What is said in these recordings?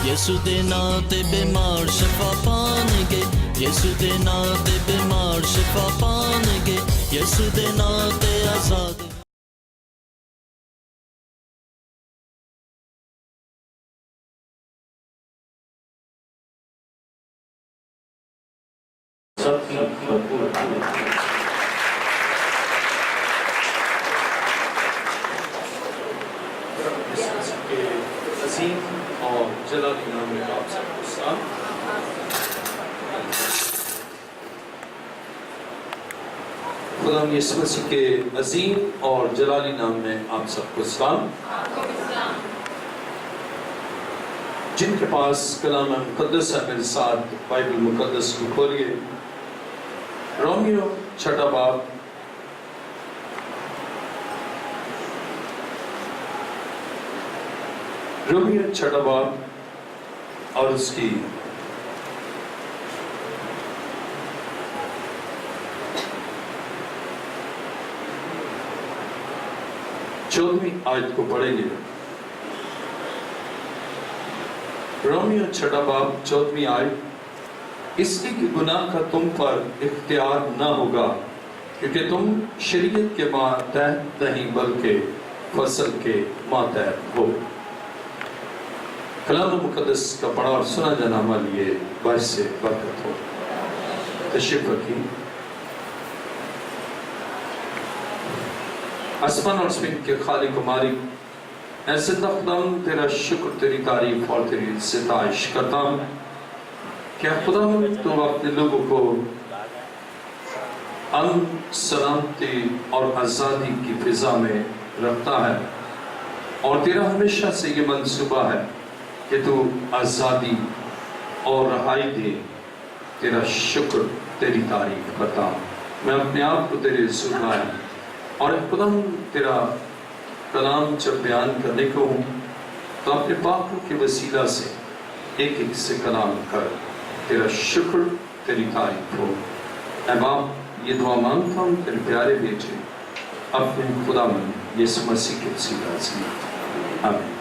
یسو دے ناں تے بیمار شفا پان گے، یسو دے ناں تے بیمار شفا پان گے، یسو دے ناں تے آزاد عظیم اور جلالی نام میں آپ سب کو سلام۔ خدا یسوع مسیح کے عظیم اور جلالی نام میں آپ سب کو سلام۔ جن کے پاس کلام مقدس ہے میرے ساتھ بائبل مقدس کو کھولیے، رومیو چھٹا باب رومیو چھٹا باب اور اس کی 14ویں آیت کو پڑھیں گے۔ رومیو چھٹا باب 14ویں آیت، اس لیے کہ گناہ کا تم پر اختیار نہ ہوگا کیونکہ تم شریعت کے ماتحت نہیں بلکہ فضل کے ماتحت ہو۔ کلام مقدس کا پڑھا اور سنا جانا ہمارے لیے باعث سے برکت ہو۔ تشریف رکھیں۔ آسمان اور زمین کے خالق و مالک، اے زندہ خداوند تیرا شکر، تیری تعریف اور تیری ستائش کرتا ہوں کہ خداوند تو اپنے لوگوں کو امن، سلامتی اور آزادی کی فضا میں رکھتا ہے، اور تیرا ہمیشہ سے یہ منصوبہ ہے کہ تو آزادی اور رہائی دے۔ تیرا شکر، تیری تعریف کرتا ہوں۔ میں اپنے آپ کو تیرے سنائے اور خداوند تیرا کلام جب بیان کرنے کو ہوں تو اپنے پاکوں کے وسیلہ سے ایک ایک سے کلام کر تیرا شکر، تیری تعریف ہو۔ اے باپ، یہ دعا مانگتا ہوں تیرے پیارے بیٹے اپنے خداوند یسوع مسیح کے وسیلہ سے، آمین۔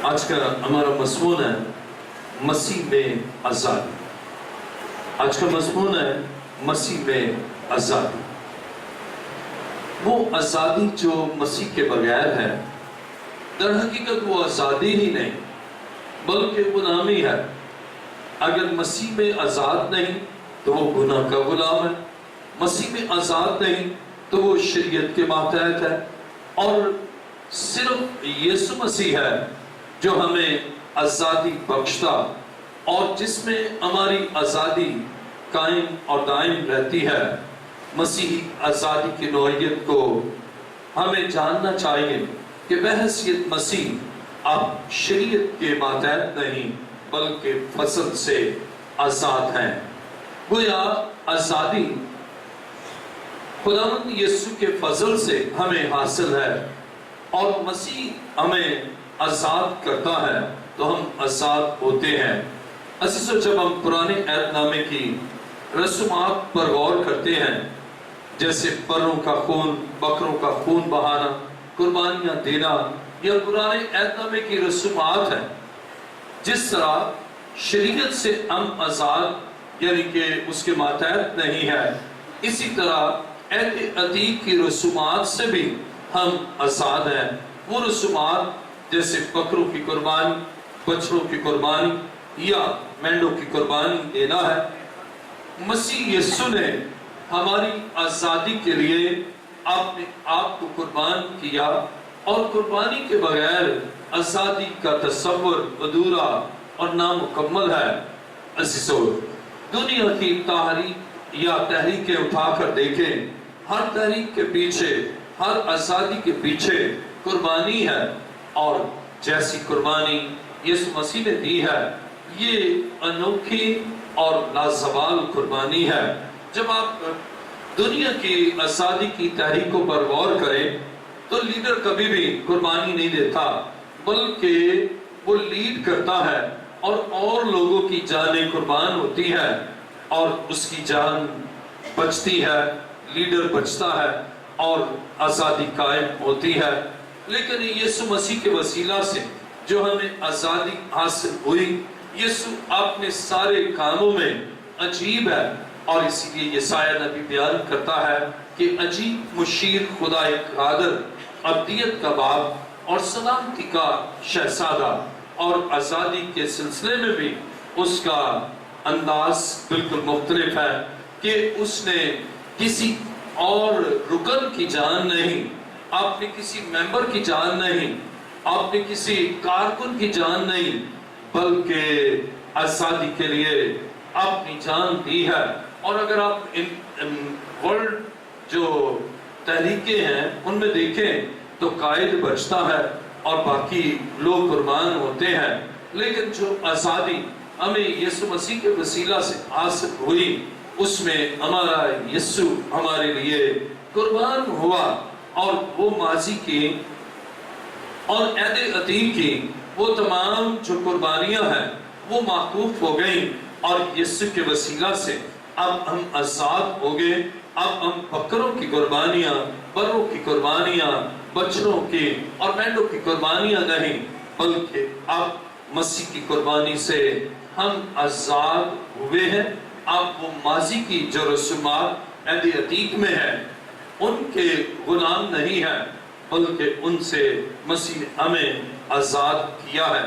آج کا ہمارا مضمون ہے مسیح میں آزادی۔ آج کا مضمون ہے مسیح میں آزادی۔ وہ آزادی جو مسیح کے بغیر ہے، در حقیقت وہ آزادی ہی نہیں بلکہ غلامی ہے۔ اگر مسیح میں آزاد نہیں تو وہ گناہ کا غلام ہے، مسیح میں آزاد نہیں تو وہ شریعت کے ماتحت ہے، اور صرف یسوع مسیح ہے جو ہمیں آزادی بخشتا اور جس میں ہماری آزادی قائم اور دائم رہتی ہے۔ مسیحی آزادی کی نوعیت کو ہمیں جاننا چاہیے کہ بحیثیت مسیح اب شریعت کے ماتحت نہیں بلکہ فضل سے آزاد ہیں۔ گویا آزادی خداوند یسوع کے فضل سے ہمیں حاصل ہے، اور مسیح ہمیں آزاد کرتا ہے تو ہم آزاد ہوتے ہیں۔ عزیزو، جب ہم پرانے عہد نامے کی رسومات پر غور کرتے ہیں، جیسے پروں کا خون، بکروں کا خون بہانا، قربانیاں دینا، یا پرانے عہد نامے کی رسومات ہیں، جس طرح شریعت سے ہم آزاد یعنی کہ اس کے ماتحت نہیں ہے، اسی طرح عہد عتیق کی رسومات سے بھی ہم آزاد ہیں۔ وہ رسومات جیسے بکروں کی قربانی، بچڑوں کی قربانی یا مینڈوں کی قربانی دینا ہے۔ مسیح یسوع نے ہماری آزادی کے لیے اپنے آپ کو قربان کیا، اور قربانی کے بغیر آزادی کا تصور ادھورا اور نامکمل ہے۔ عزیزو، دنیا کی تحریکیں اٹھا کر دیکھیں، ہر تحریک کے پیچھے، ہر آزادی کے پیچھے قربانی ہے، اور جیسی قربانی یسوع مسیح نے دی ہے یہ انوکھی اور لازوال قربانی ہے۔ جب آپ دنیا کی آزادی کی تحریکوں پر غور کریں تو لیڈر کبھی بھی قربانی نہیں دیتا بلکہ وہ لیڈ کرتا ہے، اور لوگوں کی جانیں قربان ہوتی ہے اور اس کی جان بچتی ہے، لیڈر بچتا ہے اور آزادی قائم ہوتی ہے۔ لیکن یسوع مسیح کے وسیلہ سے جو ہمیں آزادی حاصل ہوئی، یسوع اپنے سارے کاموں میں عجیب ہے، اور اسی لیے یسایہ نبی بیان کرتا ہے کہ عجیب مشیر، خدا قادر، ابدیت کا باپ اور سلامتی کا شہزادہ، اور آزادی کے سلسلے میں بھی اس کا انداز بالکل مختلف ہے کہ اس نے کسی اور رکن کی جان نہیں، آپ نے کسی ممبر کی جان نہیں، آپ نے کسی کارکن کی جان نہیں، بلکہ آزادی کے لیے اپنی جان دی ہے۔ اور اگر آپ ورلڈ جو تحریکیں ہیں ان میں دیکھیں تو قائد بچتا ہے اور باقی لوگ قربان ہوتے ہیں، لیکن جو آزادی ہمیں یسوع مسیح کے وسیلہ سے حاصل ہوئی، اس میں ہمارا یسوع ہمارے لیے قربان ہوا، اور وہ ماضی کی اور عہد عتیق کی وہ تمام جو قربانیاں ہیں وہ موقوف ہو گئیں، اور یسوع کے وسیلہ سے اب ہم آزاد ہو گئے۔ اب ہم بکروں کی قربانیاں، بروں کی قربانیاں، بچڑوں کی اور مینڈوں کی قربانیاں نہیں، بلکہ اب مسیح کی قربانی سے ہم آزاد ہوئے ہیں۔ اب وہ ماضی کی جو رسومات عہد عتیق میں ہے ان کے غلام نہیں ہیں، بلکہ ان سے مسیح نے ہمیں آزاد کیا ہے۔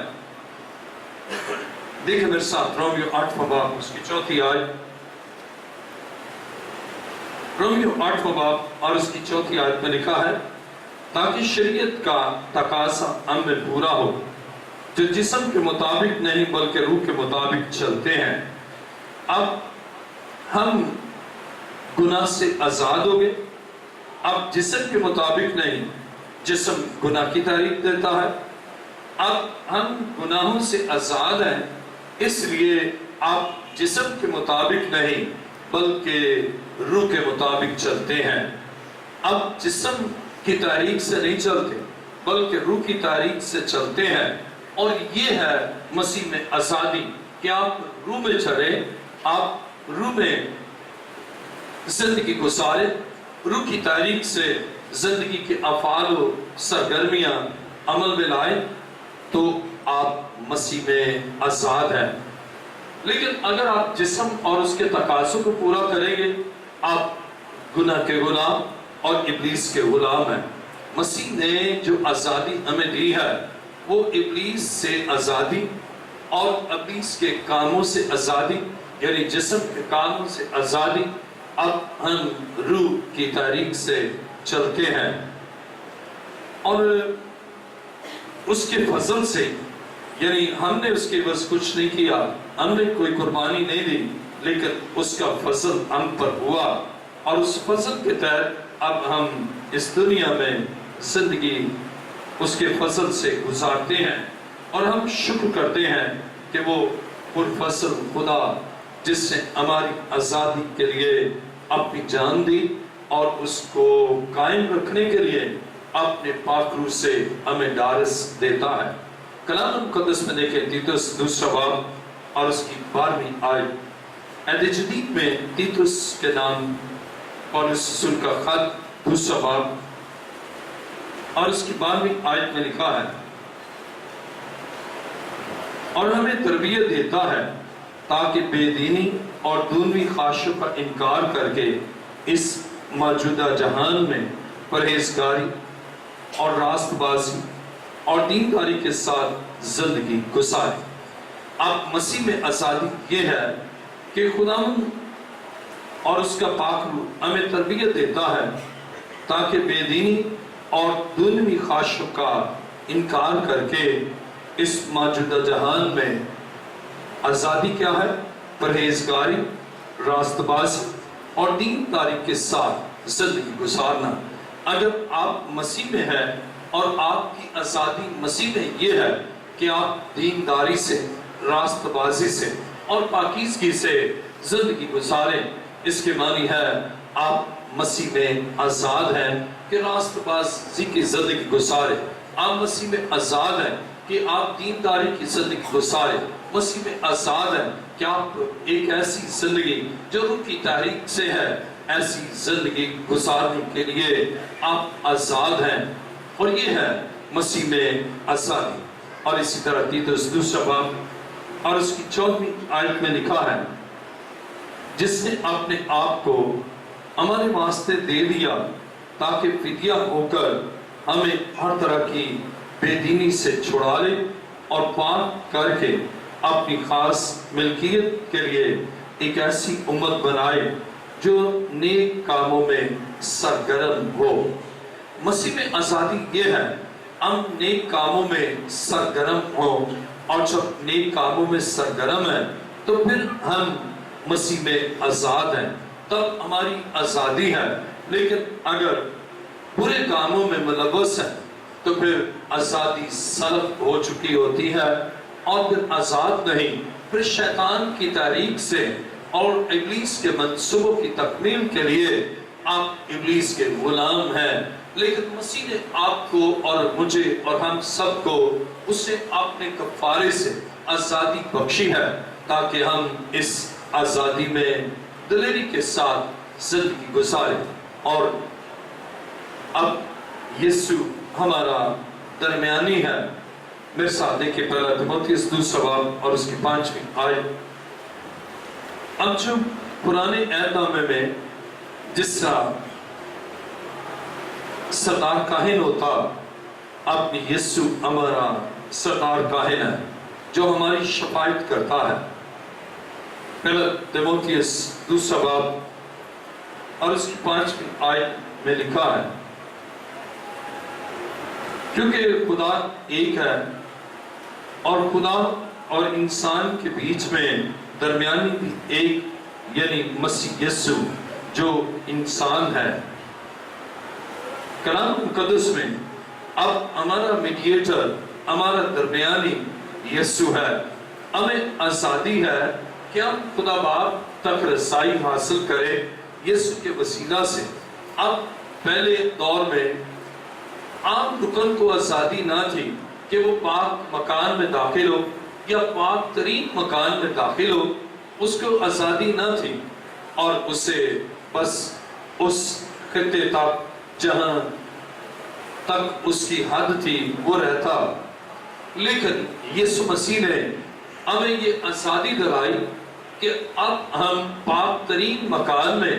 دیکھیں میرے ساتھ رومیو 8واں باب اس کی 4 آیت، رومیو 8واں باب اور اس کی 4 آیت میں لکھا ہے، تاکہ شریعت کا تقاضا ہم میں پورا ہو، جو جسم کے مطابق نہیں بلکہ روح کے مطابق چلتے ہیں۔ اب ہم گناہ سے آزاد ہو گئے، اب جسم کے مطابق نہیں، جسم گناہ کی تعریف دیتا ہے، اب ہم گناہوں سے آزاد ہیں، اس لیے آپ جسم کے مطابق نہیں بلکہ روح کے مطابق چلتے ہیں۔ اب جسم کی تاریخ سے نہیں چلتے بلکہ روح کی تاریخ سے چلتے ہیں، اور یہ ہے مسیح میں آزادی کہ آپ روح میں چلیں، آپ روح میں زندگی گزاریں، روح کی تاریخ سے زندگی کے افعال و سرگرمیاں عمل میں لائیں، تو آپ مسیح میں آزاد ہیں۔ لیکن اگر آپ جسم اور اس کے تقاضوں کو پورا کریں گے، آپ گناہ کے غلام اور ابلیس کے غلام ہیں۔ مسیح نے جو آزادی ہمیں دی ہے وہ ابلیس سے آزادی اور ابلیس کے کاموں سے آزادی، یعنی جسم کے کاموں سے آزادی۔ اب ہم روح کی تاریخ سے چلتے ہیں، اور اس کے فضل سے، یعنی ہم نے اس کے بس کچھ نہیں کیا، ہم نے کوئی قربانی نہیں دی، لیکن اس کا فضل ہم پر ہوا، اور اس فضل کے تحت اب ہم اس دنیا میں زندگی اس کے فضل سے گزارتے ہیں، اور ہم شکر کرتے ہیں کہ وہ پرفضل خدا جس نے ہماری آزادی کے لیے اپنی جان دی اور اس کو قائم رکھنے کے لیے اپنے پاک روح سے ہمیں ڈارس دیتا ہے۔ کلام مقدس میں دیکھیں تیتس 2 باب اور اس کی 12ویں آیت۔ عہد جدید میں تیتس کے نام پولس رسول کا خط 2 باب اور اس کی 12ویں آیت میں لکھا ہے، اور ہمیں تربیت دیتا ہے تاکہ بے دینی اور دنیوی خواہشوں کا انکار کر کے اس موجودہ جہان میں پرہیزگاری اور راست بازی اور دینداری کے ساتھ زندگی گزارے۔ اب مسیح میں آزادی یہ ہے کہ خداوند اور اس کا پاک روح ہمیں تربیت دیتا ہے تاکہ بے دینی اور دنیوی خواہشوں کا انکار کر کے اس موجودہ جہان میں آزادی کیا ہے؟ پرہیزگاری، راست بازی اور دینداری کے ساتھ زندگی گزارنا۔ اگر آپ مسیح میں ہیں اور آپ کی آزادی مسیح میں یہ ہے کہ آپ دینداری سے، راست بازی سے اور پاکیزگی سے زندگی گزاریں، اس کے معنی ہے آپ مسیح میں آزاد ہیں کہ راست بازی کی زندگی گزاریں، آپ مسیح میں آزاد ہیں کہ آپ دینداری کی زندگی گزاریں، مسیح میں آزاد ہیں کہ آپ ایک ایسی زندگی جو روح کی تحریک سے ہے ایسی زندگی گزارنے کے لیے آپ آزاد ہیں، اور یہ ہے مسیح میں آزادی۔ اور اسی طرح تیتس دوسرا باب اور اس کی 14ویں آیت میں لکھا ہے، جس نے اپنے آپ کو ہمارے واسطے دے دیا تاکہ فدیہ ہو کر ہمیں ہر طرح کی بے دینی سے چھڑا لے اور پاک کر کے اپنی خاص ملکیت کے لیے ایک ایسی امت بنائے جو نیک کاموں میں سرگرم ہو۔ مسیح میں آزادی یہ ہے، ہم نیک کاموں میں سرگرم ہوں، اور جب نیک کاموں میں سرگرم ہیں تو پھر ہم مسیح میں آزاد ہیں، تب ہماری آزادی ہے۔ لیکن اگر برے کاموں میں ملوث ہیں تو پھر آزادی سلب ہو چکی ہوتی ہے اور پھر آزاد نہیں، پھر شیطان کی تحریک سے اور ابلیس کے منصوبوں کی تکمیل کے لیے آپ ابلیس کے غلام ہیں۔ لیکن مسیح نے آپ کو اور مجھے اور ہم سب کو اس سے اپنے کفارے سے آزادی بخشی ہے تاکہ ہم اس آزادی میں دلیری کے ساتھ زندگی گزاریں۔ اور اب یسوع ہمارا درمیانی ہے۔ میرے ساتھ دیکھیں پہلا تیموتھیوس دوسرا باب اور اس کی 5ویں آیت۔ اب جو پرانے عہد نامے میں جس طرح سردار کاہن ہوتا، اپنی یسوع ہمارا سردار کاہن ہے جو ہماری شفاعت کرتا ہے۔ پہلا تیموتھیوس دوسرا باب اور اس کی 5ویں آیت میں لکھا ہے، کیونکہ خدا ایک ہے اور خدا اور انسان کے بیچ میں درمیانی بھی ایک، یعنی مسیح یسوع جو انسان ہے۔ کلام مقدس میں اب ہمارا میڈیٹر، ہمارا درمیانی یسوع ہے۔ ہمیں آزادی ہے کہ ہم خدا باپ تک رسائی حاصل کریں یسوع کے وسیلہ سے۔ اب پہلے دور میں عام رکن کو آزادی نہ تھی کہ وہ پاک مکان میں داخل ہو یا پاک ترین مکان میں داخل ہو، اس کو آزادی نہ تھی، اور اسے بس اس خطے تک جہاں تک اس کی حد تھی وہ رہتا۔ لیکن یسوع مسیح نے ہمیں یہ آزادی دلائی کہ اب ہم پاک ترین مکان میں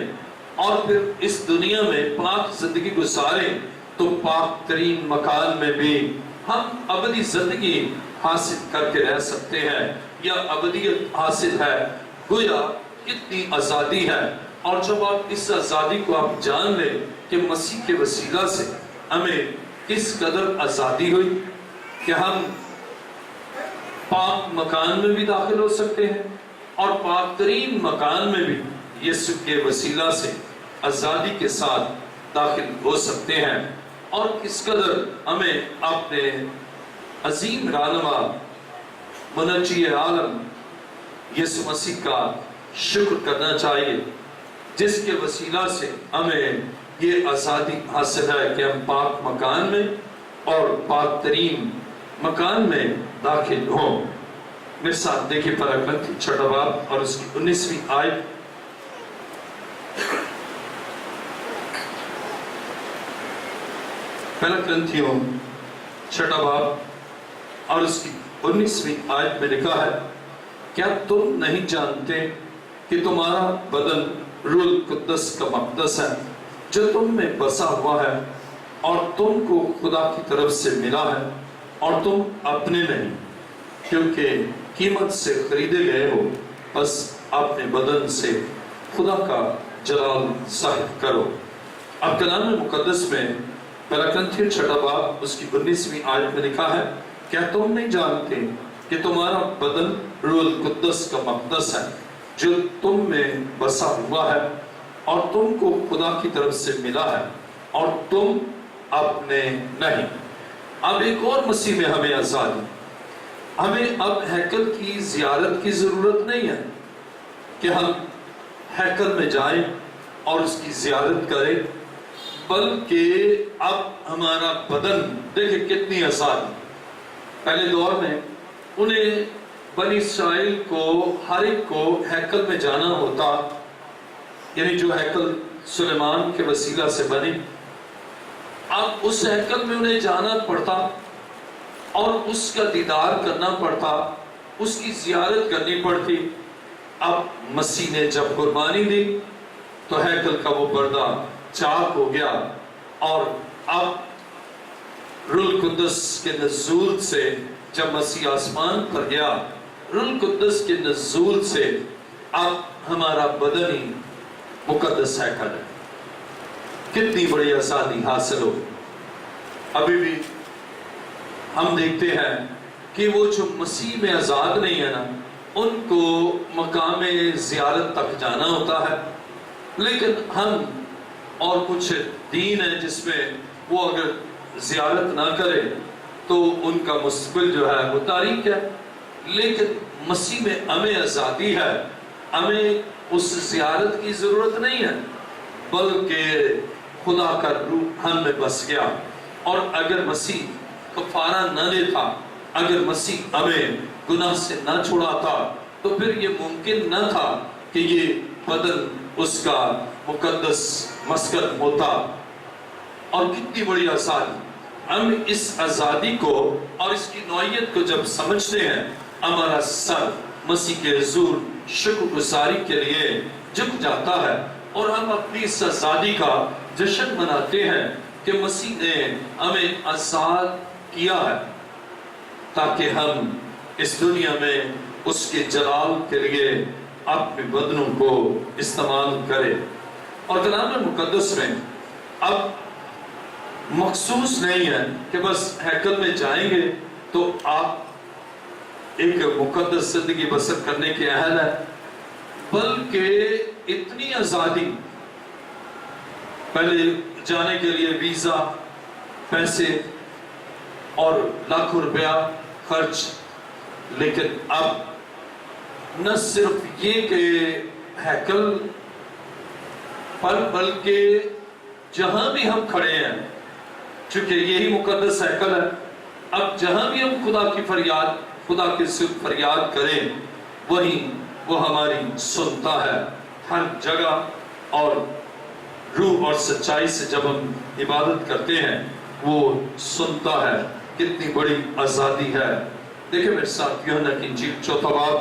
اور پھر اس دنیا میں پاک زندگی گزاریں تو پاک ترین مکان میں بھی ہم ابدی زندگی حاصل کر کے رہ سکتے ہیں، یا ابدیت حاصل ہے۔ گویا کتنی آزادی ہے، اور جب آپ اس آزادی کو آپ جان لیں کہ مسیح کے وسیلہ سے ہمیں کس قدر آزادی ہوئی کہ ہم پاک مکان میں بھی داخل ہو سکتے ہیں اور پاک ترین مکان میں بھی یسوع کے وسیلہ سے آزادی کے ساتھ داخل ہو سکتے ہیں، اور کس قدر ہمیں اپنے عظیم رہنما منجی عالم یسوع مسیح کا شکر کرنا چاہیے، جس کے وسیلہ سے ہمیں یہ آزادی حاصل ہے کہ ہم پاک مکان میں اور پاک ترین مکان میں داخل ہوں۔ میرے ساتھ دیکھیں پہلا کرنتھی چھٹا باب اور اس کی 19ویں آیت۔ پہلا کرنتھیوں چھٹا باب اور اس کی 19ویں آیت میں لکھا ہے، کیا تم نہیں جانتے کہ تمہارا بدن روح القدس کا مقدس ہے جو تم میں بسا ہوا ہے اور تم کو خدا کی طرف سے ملا ہے، اور تم اپنے نہیں کیونکہ قیمت سے خریدے گئے ہو، بس اپنے بدن سے خدا کا جلال ظاہر کرو۔ اب کلام مقدس میں پہلا کرنتھیوں چھٹا باب اس کی 19ویں آیت میں لکھا ہے، کیا تم نہیں جانتے کہ تمہارا بدن روح القدس کا مقدس ہے جو تم میں بسا ہوا ہے اور تم کو خدا کی طرف سے ملا ہے، اور تم اپنے نہیں۔ اب ایک اور مسیح میں ہمیں آزادی، ہمیں اب ہیکل کی زیارت کی ضرورت نہیں ہے کہ ہم ہیکل میں جائیں اور اس کی زیارت کریں، بلکہ اب ہمارا بدن دیکھیں کتنی آزادی۔ پہلے دور میں انہیں بنی اسرائیل کو ہر ایک کو ہیکل میں جانا ہوتا، یعنی جو ہیکل سلیمان کے وسیلہ سے بنی، اب اس ہیکل میں انہیں جانا پڑتا اور اس کا دیدار کرنا پڑتا، اس کی زیارت کرنی پڑتی۔ اب مسیح نے جب قربانی دی تو ہیکل کا وہ پردہ چاک ہو گیا، اور اب روح القدس کے نزول سے جب مسیح آسمان پر گیا، روح القدس کے نزول سے اب ہمارا بدن ہی مقدس ہیکل ہے۔ کتنی بڑی آزادی حاصل ہو۔ ابھی بھی ہم دیکھتے ہیں کہ وہ جو مسیح میں آزاد نہیں ہے نا، ان کو مقام زیارت تک جانا ہوتا ہے، لیکن ہم اور کچھ دین ہے جس میں وہ اگر زیارت نہ کرے تو ان کا مستقبل جو ہے وہ تاریک ہے۔ لیکن مسیح میں ہمیں آزادی ہے، ہمیں اس زیارت کی ضرورت نہیں ہے، بلکہ خدا کا روح ہم میں بس گیا۔ اور اگر مسیح کفارہ نہ دیتا، اگر مسیح ہمیں گناہ سے نہ چھڑاتا، تو پھر یہ ممکن نہ تھا کہ یہ بدن اس کا مقدس مسکن ہوتا۔ اور کتنی بڑی آزادی! ہم اس آزادی کو اور اس کی نوعیت کو جب سمجھتے ہیں، ہمارا سر مسیح کے حضور شکر گزاری کے لیے جھک جاتا ہے، اور ہم اپنی اس آزادی کا جشن مناتے ہیں کہ مسیح نے ہمیں آزاد کیا ہے، تاکہ ہم اس دنیا میں اس کے جلال کے لیے اپنے بدنوں کو استعمال کریں۔ اور کلام مقدس میں اب مخصوص نہیں ہے کہ بس ہیکل میں جائیں گے تو آپ ایک مقدس زندگی بسر کرنے کے اہل ہے، بلکہ اتنی آزادی، پہلے جانے کے لیے ویزا، پیسے اور لاکھوں روپیہ خرچ، لیکن اب نہ صرف یہ کہ ہیکل پر، بلکہ جہاں بھی ہم کھڑے ہیں، چونکہ یہی مقدس ہیکل ہے، اب جہاں بھی ہم خدا کی فریاد، خدا کے صرف فریاد کریں، وہیں وہ ہماری سنتا ہے ہر جگہ۔ اور روح اور سچائی سے جب ہم عبادت کرتے ہیں وہ سنتا ہے۔ کتنی بڑی آزادی ہے! دیکھیں میرے ساتھ یوحنا کی انجیل 4 باب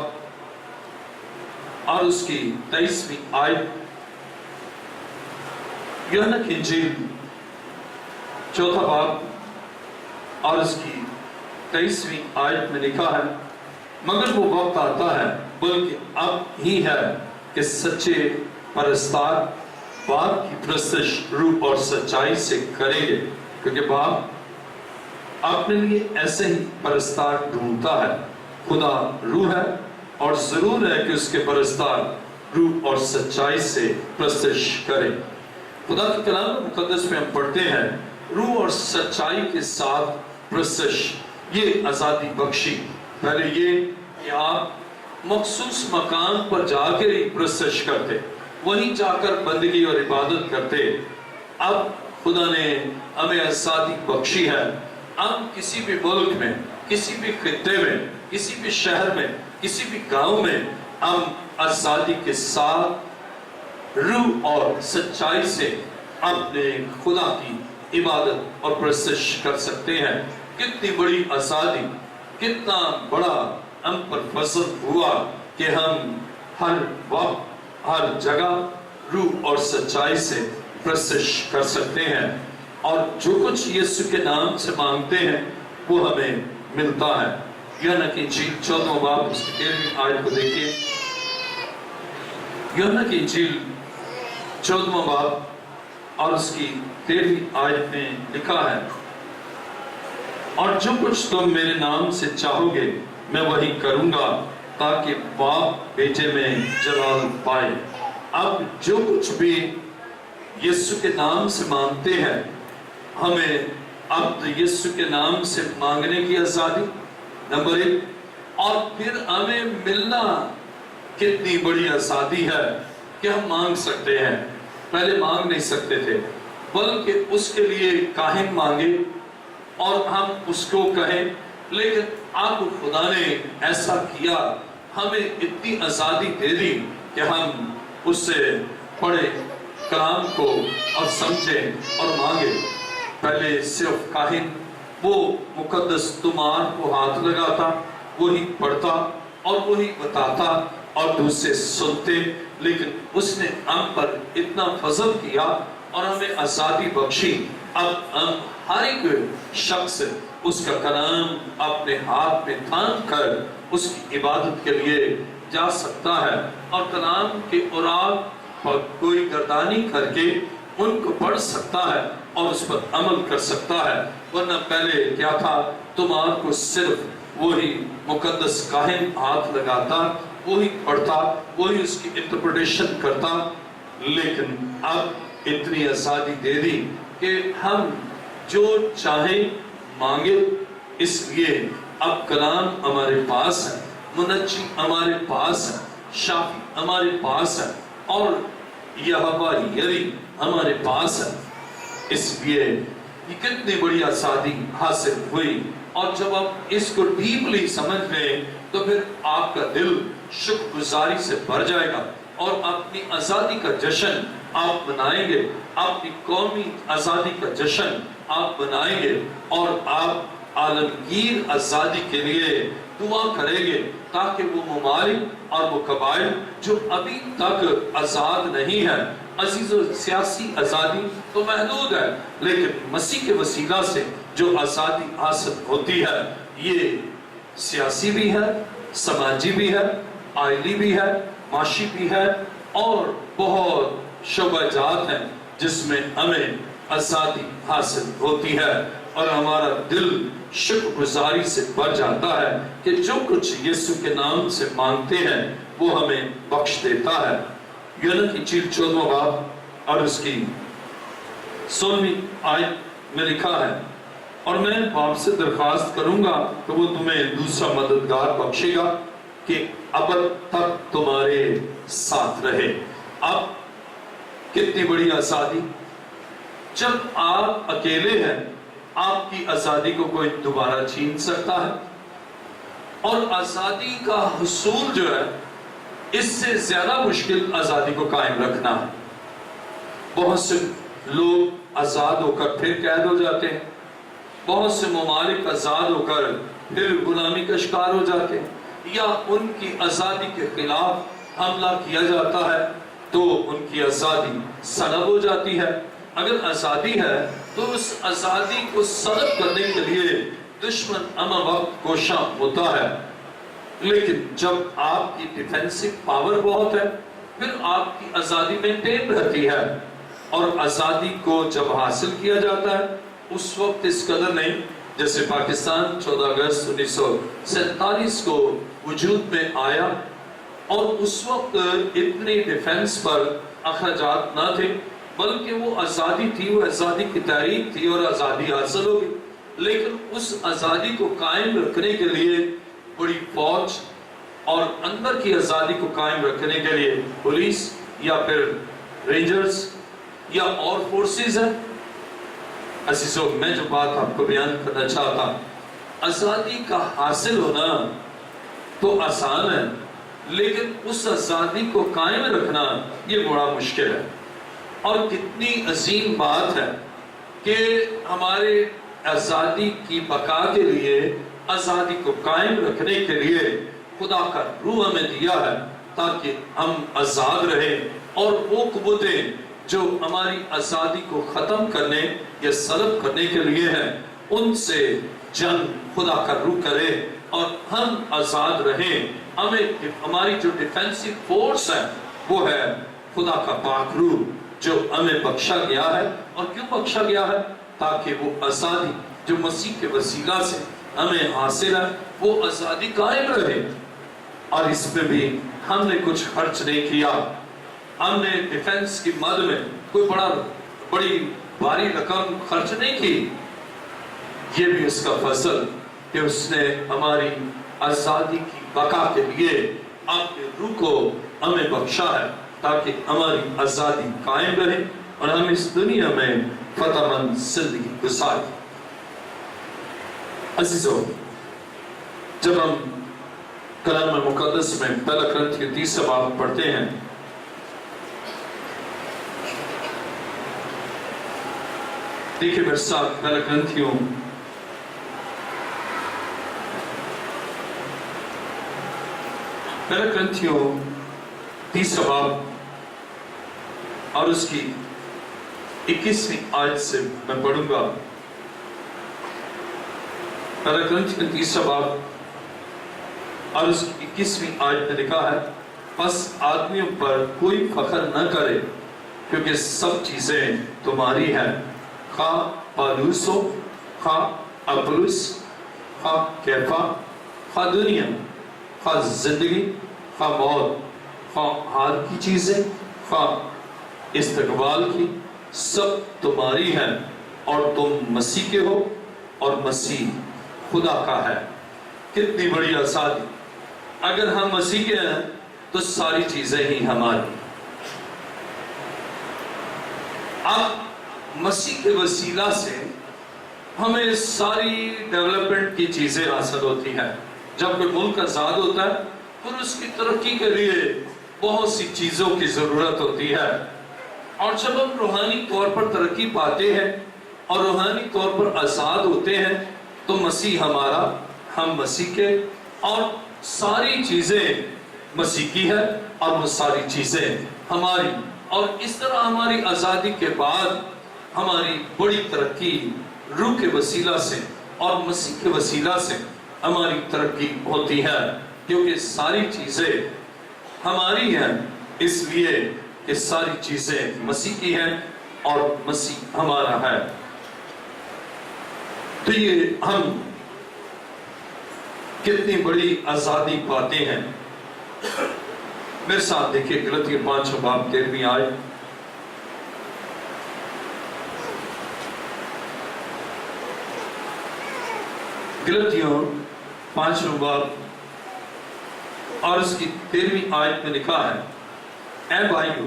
اور اس کی 23ویں آیت۔ یوحنا کی انجیل 4 باب اور اس کی 23ویں آیت میں لکھا ہے، مگر وہ وقت آتا ہے، بلکہ اب ہی ہے، کہ سچے پرستار باپ کی پرستش روح اور سچائی سے کریں گے، کیونکہ باپ اپنے لیے ایسے ہی پرستار ڈھونڈتا ہے۔ خدا روح ہے، اور ضرور ہے کہ اس کے پرستار روح اور سچائی سے پرستش کریں۔ خدا کے کلام مقدس میں ہم پڑھتے ہیں، روح اور سچائی کے ساتھ پرستش، یہ آزادی بخشی۔ پہلے یہ کہ آپ مخصوص مقام پر جا کے ہی پرستش کرتے، وہیں جا کر بندگی اور عبادت کرتے۔ اب خدا نے ہمیں آزادی بخشی ہے، ہم کسی بھی ملک میں، کسی بھی خطے میں، کسی بھی شہر میں، کسی بھی گاؤں میں، ہم آزادی کے ساتھ روح اور سچائی سے اپنے خدا کی عبادت اور پرستش کر سکتے ہیں۔ کتنی بڑی آزادی! کتنا بڑا ہم پر فضل ہوا کہ ہم ہر وقت، ہر جگہ روح اور سچائی سے پرستش کر سکتے ہیں، اور جو کچھ یسوع کے نام سے مانگتے ہیں وہ ہمیں ملتا ہے۔ یوحنا کی انجیل 14 باب اس کی 13ویں آیت کو دیکھیے۔ یوحنا کی انجیل 14 باب اور اس کی 13ویں آیت میں لکھا ہے، اور جو کچھ تم میرے نام سے چاہو گے میں وہی کروں گا، تاکہ باپ بیٹے میں جلال پائے۔ اب جو کچھ بھی یسوع کے نام سے مانگتے ہیں، ہمیں اب یسوع کے نام سے مانگنے کی آزادی، نمبر 1، اور پھر ہمیں ملنا کتنی بڑی آزادی ہے کہ ہم مانگ سکتے ہیں۔ پہلے مانگ نہیں سکتے تھے، بلکہ اس کے لیے کاہن مانگے اور ہم اس کو کہیں، لیکن اب خدا نے ایسا کیا، ہمیں اتنی آزادی دے دی کہ ہم اس سے پڑھے کلام کو اور سمجھیں اور مانگے۔ پہلے صرف کاہن وہ مقدس تمہار کو ہاتھ لگاتا، وہی پڑھتا اور وہی بتاتا اور دوسرے سنتے، لیکن اس نے ہم پر اتنا فضل کیا اور ہمیں آزادی بخشی۔ اب ہم ہر ایک شخص اس کا کلام اپنے ہاتھ میں تھام کر اس کی عبادت کے لیے جا سکتا ہے اور کلام کے اوراق پر کوئی گردانی کر کے ان کو پڑھ سکتا ہے اور اس پر عمل کر سکتا ہے۔ ورنہ پہلے کیا تھا، تمہار کو صرف وہی مقدس کاہن ہاتھ لگاتا، وہی پڑھتا، وہی اس کی انٹرپریٹیشن کرتا، لیکن اب اتنی آزادی دے دی کہ ہم جو چاہیں مانگے۔ اس لیے اب کلام ہمارے پاس ہے، منجی ہمارے پاس ہے، شافی ہمارے پاس ہے اور یہوہ یری ہمارے پاس ہے۔ اس لیے یہ کتنی بڑی آزادی حاصل ہوئی، اور جب آپ اس کو ڈیپلی سمجھ لیں تو پھر آپ کا دل شکر گزاری سے بھر جائے گا اور اپنی آزادی کا جشن آپ منائیں گے، اپنی قومی آزادی کا جشن آپ منائیں گے اور آپ عالمگیر آزادی کے لیے دعا کریں گے تاکہ وہ ممالک اور وہ قبائل جو ابھی تک آزاد نہیں ہے، عزیز و سیاسی آزادی تو محدود ہے، لیکن مسیح کے وسیلہ سے جو آزادی حاصل ہوتی ہے یہ سیاسی بھی ہے، سماجی بھی ہے، آئلی بھی ہے، معاشی بھی ہے اور بہت شعبہ جات ہیں جس میں ہمیں آزادی حاصل ہوتی ہے اور ہمارا دل شکر گزاری سے بھر جاتا ہے کہ جو کچھ یسوع کے نام سے مانگتے ہیں وہ ہمیں بخش دیتا ہے۔ یونان کی انجیل 14واں باب اور اس کی 16ویں آیت میں لکھا ہے، اور میں باپ سے درخواست کروں گا کہ وہ تمہیں دوسرا مددگار بخشے گا کہ ابد تک تمہارے ساتھ رہے۔ اب کتنی بڑی آزادی! جب آپ اکیلے ہیں آپ کی آزادی کو کوئی دوبارہ چھین سکتا ہے، اور آزادی کا حصول جو ہے اس سے زیادہ مشکل آزادی کو قائم رکھنا ہے۔ بہت سے لوگ آزاد ہو کر پھر قید ہو جاتے ہیں، بہت سے ممالک آزاد ہو کر پھر غلامی کا شکار ہو جاتے ہیں، یا ان کی آزادی کے خلاف حملہ کیا جاتا ہے تو ان کی آزادی سلب ہو جاتی ہے۔ اگر آزادی ہے تو اس آزادی کو سلب کرنے کے لیے دشمن ہمہ وقت کوشاں ہوتا ہے، لیکن جب آپ کی ڈیفینسو پاور بہت ہے پھر آپ کی آزادی مینٹین رہتی ہے، اور آزادی کو جب حاصل کیا جاتا ہے اس وقت اس قدر نہیں، جیسے پاکستان 14 اگست 1947 کو وجود میں آیا اور اس وقت اتنی ڈیفینس پر اخراجات نہ تھے، بلکہ وہ آزادی تھی، وہ آزادی کی تحریک تھی اور آزادی حاصل ہوگی، لیکن اس آزادی کو قائم رکھنے کے لیے بڑی فوج اور اندر کی آزادی کو قائم رکھنے کے لیے پولیس یا پھر رینجرز یا اور فورسز ہیں۔ عزیزو، میں جو بات آپ کو بیان کرنا چاہتا، آزادی کا حاصل ہونا تو آسان ہے، لیکن اس آزادی کو قائم رکھنا یہ بڑا مشکل ہے۔ اور کتنی عظیم بات ہے کہ ہمارے آزادی کی بقا کے لیے، آزادی کو قائم رکھنے کے لیے خدا کا روح ہمیں دیا ہے تاکہ ہم آزاد رہیں، اور وہ قوتیں جو ہماری آزادی کو ختم کرنے یا سلب کرنے کے لیے ہیں ان سے جنگ خدا کا روح کرے اور ہم آزاد رہیں۔ ہماری جو ڈیفینسو فورس ہے وہ ہے خدا کا پاک روح جو ہمیں بخشا گیا ہے۔ اور کیوں بخشا گیا ہے؟ تاکہ وہ آزادی جو مسیح کے وسیلہ سے ہمیں حاصل ہے وہ آزادی قائم رہے۔ اور اس میں بھی ہم نے کچھ خرچ نہیں کیا، ہم نے ڈیفنس کی مد میں کوئی بڑی بھاری رقم خرچ نہیں کی، یہ بھی اس کا فضل کہ اس نے ہماری آزادی کی بقا کے لیے اپنے روح کو ہمیں بخشا ہے تاکہ ہماری آزادی قائم رہے اور ہم اس دنیا میں فتح مند زندگی گزاریں۔ عزیزو، جب ہم کلام مقدس میں پہلا کرنتھیوں 30 باب پڑھتے ہیں، دیکھیں میرے ساتھ پہلا کرنتھیوں پہلا کرنتھیوں 30 باب اور اس کی 21ویں آیت سے میں پڑھوں گا. پہلا کرنتھیوں 30 باب اور اس کی 21ویں آیت میں لکھا ہے پس آدمیوں پر کوئی فخر نہ کرے کیونکہ سب چیزیں تمہاری ہیں، خواہ پالوس ہو، خواہ اپلس، خواہ کیفا، خواہ دنیا، خواہ زندگی، خواہ موت، خواہ حال کی چیزیں، خواہ استقبال کی، سب تمہاری ہیں اور تم مسیح کے ہو اور مسیح خدا کا ہے. کتنی بڑی آزادی. اگر ہم مسیح کے ہیں تو ساری چیزیں ہی ہماری. اب مسیح کے وسیلہ سے ہمیں ساری ڈیولپمنٹ کی چیزیں حاصل ہوتی ہیں. جب کوئی ملک آزاد ہوتا ہے پھر اس کی ترقی کے لیے بہت سی چیزوں کی ضرورت ہوتی ہے، اور جب ہم روحانی طور پر ترقی پاتے ہیں اور روحانی طور پر آزاد ہوتے ہیں تو مسیح ہمارا، ہم مسیح کے، اور ساری چیزیں مسیح کی ہے اور وہ ساری چیزیں ہماری. اور اس طرح ہماری آزادی کے بعد ہماری بڑی ترقی روح کے وسیلہ سے اور مسیح کے وسیلہ سے ہماری ترقی ہوتی ہے، کیونکہ ساری چیزیں ہماری ہیں، اس لیے کہ ساری چیزیں مسیح کی ہیں اور مسیح ہمارا ہے. تو یہ ہم کتنی بڑی آزادی پاتے ہیں. میرے ساتھ دیکھیے غلطیوں 5 باب 13ویں آیت. غلطیوں 5 باب اور اس کی 13ویں آیت میں لکھا ہے اے بھائیو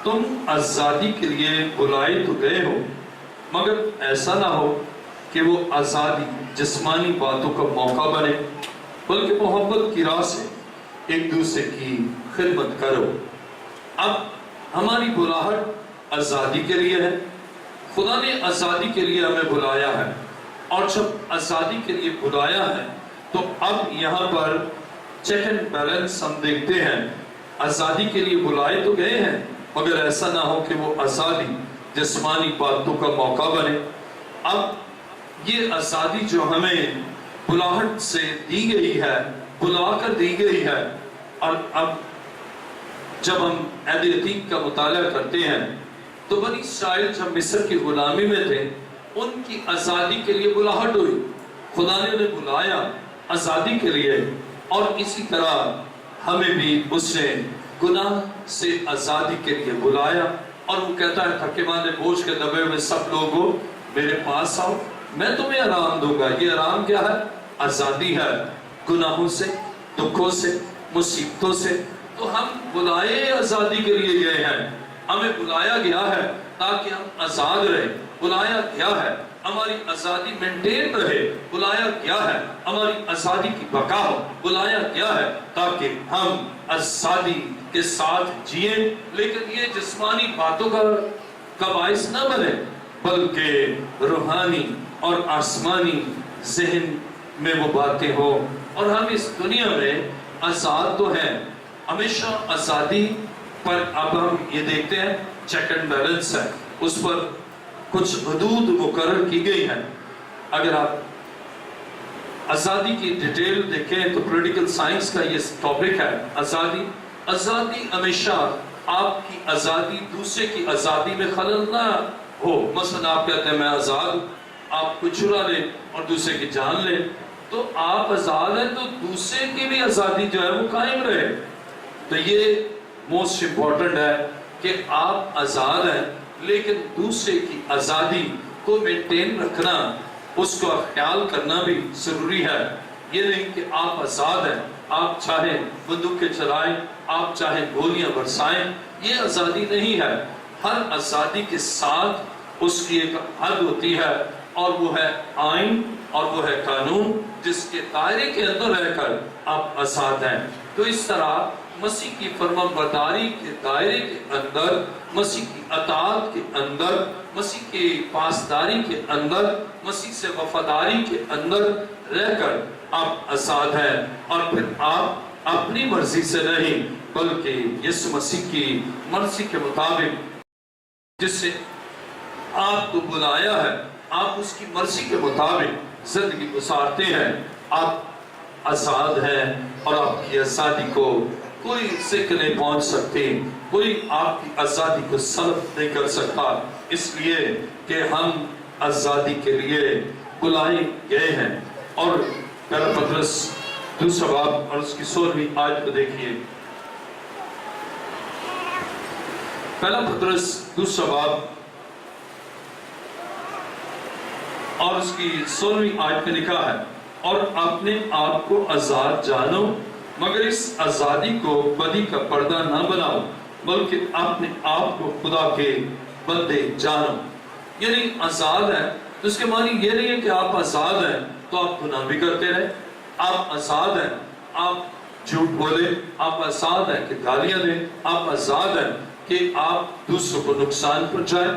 تم آزادی کے لیے بلائے تو گئے ہو، مگر ایسا نہ ہو کہ وہ آزادی جسمانی باتوں کا موقع بنے، بلکہ محبت کی راہ سے ایک دوسرے کی خدمت کرو. اب ہماری بلاہٹ آزادی کے لیے ہے. خدا نے آزادی کے لیے ہمیں بلایا ہے، اور جب آزادی کے لیے بلایا ہے تو اب یہاں پر چیک اینڈ بیلنس ہم دیکھتے ہیں. آزادی کے لیے بلائے تو گئے ہیں، مگر ایسا نہ ہو کہ وہ آزادی جسمانی باتوں کا موقع بنے. اب یہ آزادی جو ہمیں بلاہٹ سے دی گئی ہے، بلا کر دی گئی ہے، اور اب جب ہم عہد عتیق کا مطالعہ کرتے ہیں تو بنی اسرائیل جب مصر کی غلامی میں تھے ان کی آزادی کے لیے بلاہٹ ہوئی. خدا نے انہیں بلایا آزادی کے لیے، اور اسی طرح ہمیں بھی اس نے گناہ سے آزادی کے لیے بلایا. اور وہ کہتا ہے تھکے ماندے بوجھ کے دبے ہوئے سب لوگوں میرے پاس آؤ، میں تمہیں آرام دوں گا. یہ آرام کیا ہے؟ آزادی ہے گناہوں سے، دکھوں سے، مصیبتوں سے. تو ہم بلائے آزادی کے لیے گئے ہیں، ہمیں بلایا گیا ہے تاکہ ہم آزاد رہیں. بلایا گیا ہے ہماری آزادی مینٹین رہے، بلایا گیا ہے ہماری آزادی کی بقا ہو، بلایا گیا ہے تاکہ ہم آزادی کے ساتھ جئیں. لیکن یہ جسمانی باتوں کا باعث نہ بنے، بلکہ روحانی اور آسمانی ذہن میں وہ باتیں ہو. اور ہم اس دنیا میں آزاد تو ہیں، ہمیشہ آزادی پر اب ہم یہ دیکھتے ہیں چیک اینڈ بیلنس ہے، اس پر کچھ حدود مقرر کی گئی ہیں. اگر آپ آزادی کی ڈیٹیل دیکھیں تو پولیٹیکل سائنس کا یہ ٹاپک ہے آزادی. آزادی ہمیشہ آپ کی آزادی دوسرے کی آزادی میں خلل نہ ہو. مثلا آپ کہتے ہیں میں آزاد ہوں، آپ کو چرا لیں اور دوسرے کی جان لیں، تو آپ آزاد ہیں تو دوسرے کی بھی آزادی جو ہے وہ قائم رہے. تو یہ موسٹ امپورٹنٹ ہے کہ آپ آزاد ہیں لیکن دوسرے کی آزادی کو مینٹین رکھنا، اس کا خیال کرنا بھی ضروری ہے. یہ نہیں کہ آپ آزاد ہیں، آپ چاہیں بندوقیں چلائیں، آپ چاہیں گولیاں برسائیں، یہ آزادی نہیں ہے. ہر آزادی کے ساتھ اس کی ایک حد ہوتی ہے، اور وہ ہے آئین اور وہ ہے قانون، جس کے دائرے کے اندر رہ کر آپ آزاد ہیں. تو اس طرح مسیح کی فرمانبرداری کے دائرے کے اندر، مسیح کی اطاعت کے اندر، مسیح کی پاسداری کے اندر، مسیح سے وفاداری کے اندر رہ کر آپ آزاد ہیں. اور پھر آپ اپنی مرضی سے نہیں بلکہ یسوع مسیح کی مرضی کے مطابق جس سے آپ کو بلایا ہے آپ اس کی مرضی کے مطابق زندگی گزارتے ہیں. آپ آزاد ہیں اور آپ کی آزادی کو کوئی سکھ نہیں پہنچ سکتی, کوئی آپ کی آزادی کو سلب نہیں کر سکتا, اس لیے کہ ہم آزادی کے لیے بلائے گئے ہیں. اور پہلا پطرس دوسرا باب اور اس کی 16ویں آیت کو دیکھیے. پہلا پطرس دوسرا باب اور اس کی 16ویں آیت میں لکھا ہے, اور اپنے آپ کو آزاد جانو مگر اس آزادی کو بدی کا پردہ نہ بناؤ بلکہ اپنے آپ کو خدا کے بندے جانو. یعنی آزاد ہے تو اس کے معنی یہ نہیں ہے کہ آپ آزاد ہیں تو آپ گناہ بھی کرتے رہے. آپ آزاد ہیں آپ جھوٹ بولے, آپ آزاد ہیں کہ گالیاں دیں, آپ آزاد ہیں کہ آپ دوسروں کو نقصان پہنچائیں.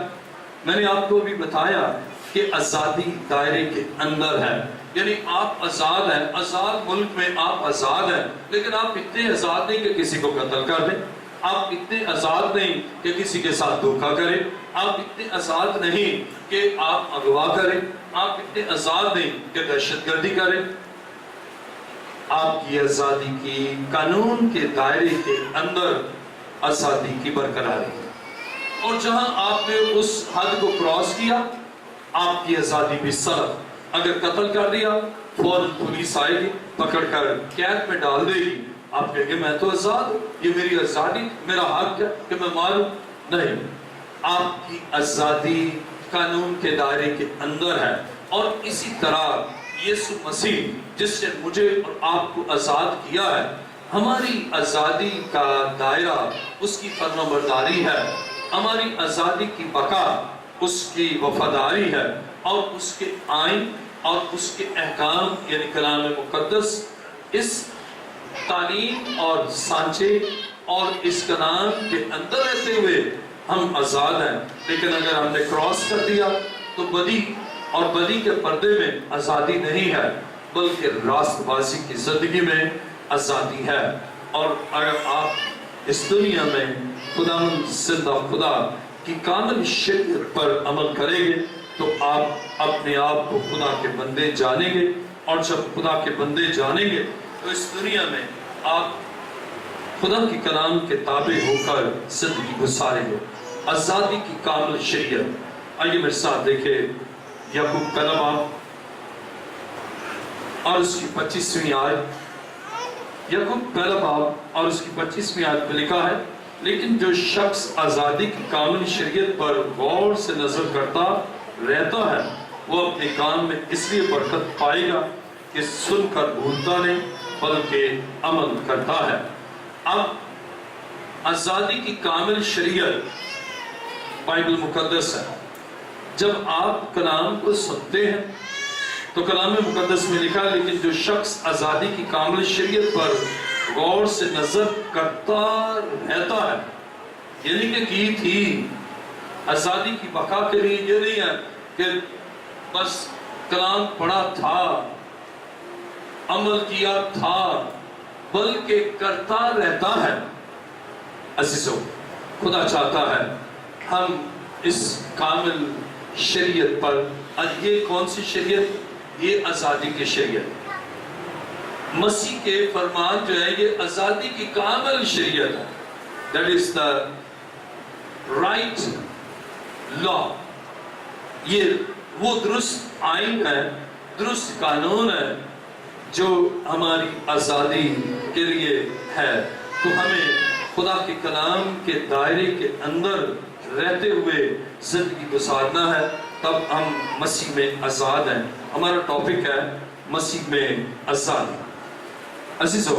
میں نے آپ کو بھی بتایا کہ آزادی دائرے کے اندر ہے, یعنی آپ آزاد ہیں, آزاد ملک میں آپ آزاد ہیں, لیکن آپ اتنے آزاد نہیں کہ کسی کو قتل کر دیں, آپ اتنے آزاد نہیں کہ کسی کے ساتھ دھوکہ کریں, آپ اتنے آزاد نہیں کہ آپ اغوا کریں, آپ اتنے آزاد نہیں کہ دہشت گردی کریں. آپ کی آزادی کی قانون کے دائرے کے اندر آزادی کی برقراری ہے, اور جہاں آپ نے اس حد کو کراس کیا آپ کی آزادی بھی سلب. اگر قتل کر دیا فوراً پولیس آئے گی, پکڑ کر قید میں ڈال دے گی, آپ کہیں گے میں تو آزاد ہوں, یہ میری آزادی, میرا حق ہے کہ میں ماروں. نہیں, آپ کی آزادی قانون کے دائرے کے اندر ہے. اور اسی طرح یسوع مسیح جس نے مجھے اور آپ کو آزاد کیا ہے, ہماری آزادی کا دائرہ اس کی فرمانبرداری ہے, ہماری آزادی کی بقا اس کی وفاداری ہے, اور اس کے آئین اور اس کے احکام یعنی کلام مقدس, اس تعلیم اور سانچے اور اس کلام کے اندر رہتے ہوئے ہم آزاد ہیں. لیکن اگر ہم نے کراس کر دیا تو بدی اور بدی کے پردے میں آزادی نہیں ہے بلکہ راست بازی کی زندگی میں آزادی ہے. اور اگر آپ اس دنیا میں خداوند زندہ خدا کی کامل شریعت پر عمل کریں گے تو آپ اپنے آپ کو خدا کے بندے جانیں گے, اور جب خدا کے بندے جانیں گے تو اس دنیا میں آپ خدا کی کلام کے تابع ہو کر زندگی گزاریں گے. آزادی کی کامل شریعت. آئیے میرے ساتھ دیکھیں یعقوب پہلا باب اور اس کی 25ویں آیت. یعقوب پہلا باب اور اس کی 25ویں آیت میں لکھا ہے, لیکن جو شخص آزادی کی کامل شریعت پر غور سے نظر کرتا رہتا ہے وہ اپنے کام میں اس لیے برکت پائے گا کہ سن کر بھولتا نہیں بلکہ عمل کرتا ہے. اب آزادی کی کامل شریعت بائبل مقدس ہے. جب آپ کلام کو سنتے ہیں تو کلام مقدس میں لکھا ہے, لیکن جو شخص آزادی کی کامل شریعت پر غور سے نظر کرتا رہتا ہے, یعنی کہ کی تھی آزادی کی بقا کے لیے یہ نہیں ہے کہ بس کلام پڑھا تھا, عمل کیا تھا, بلکہ کرتا رہتا ہے. عزیزو, خدا چاہتا ہے ہم اس کامل شریعت پر, یہ کون سی شریعت؟ یہ آزادی کی شریعت. مسیح کے فرمان جو ہے یہ آزادی کی کامل شریعت ہے. That is the right law. یہ وہ درست آئین ہے, درست قانون ہے جو ہماری آزادی کے لیے ہے. تو ہمیں خدا کے کلام کے دائرے کے اندر رہتے ہوئے زندگی گزارنا ہے, تب ہم مسیح میں آزاد ہیں. ہمارا ٹاپک ہے مسیح میں آزادی. عزیزو,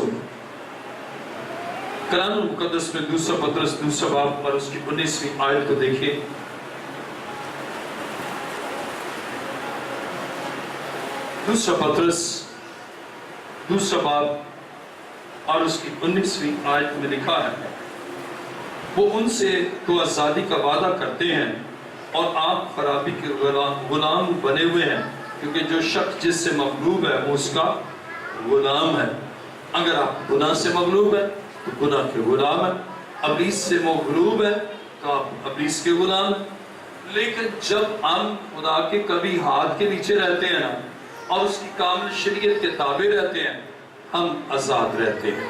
کلام مقدس میں دوسرا پطرس دوسرا باب اور اس کی 19ویں آیت کو دیکھیں. دوسرا پطرس دوسرا باب اور اس کی 19ویں آیت میں لکھا ہے, وہ ان سے تو آزادی کا وعدہ کرتے ہیں اور آپ خرابی کے غلام بنے ہوئے ہیں, کیونکہ جو شخص جس سے مغلوب ہے وہ اس کا غلام ہے. اگر آپ گناہ سے مغلوب ہیں تو گناہ کے غلام ہیں، ابلیس سے مغلوب ہیں تو آپ ابلیس کے غلام ہیں۔ لیکن جب ہم خدا کے کبھی ہاتھ کے نیچے رہتے ہیں نا اور اس کی کامل شریعت کے تابع رہتے ہیں، ہم آزاد رہتے ہیں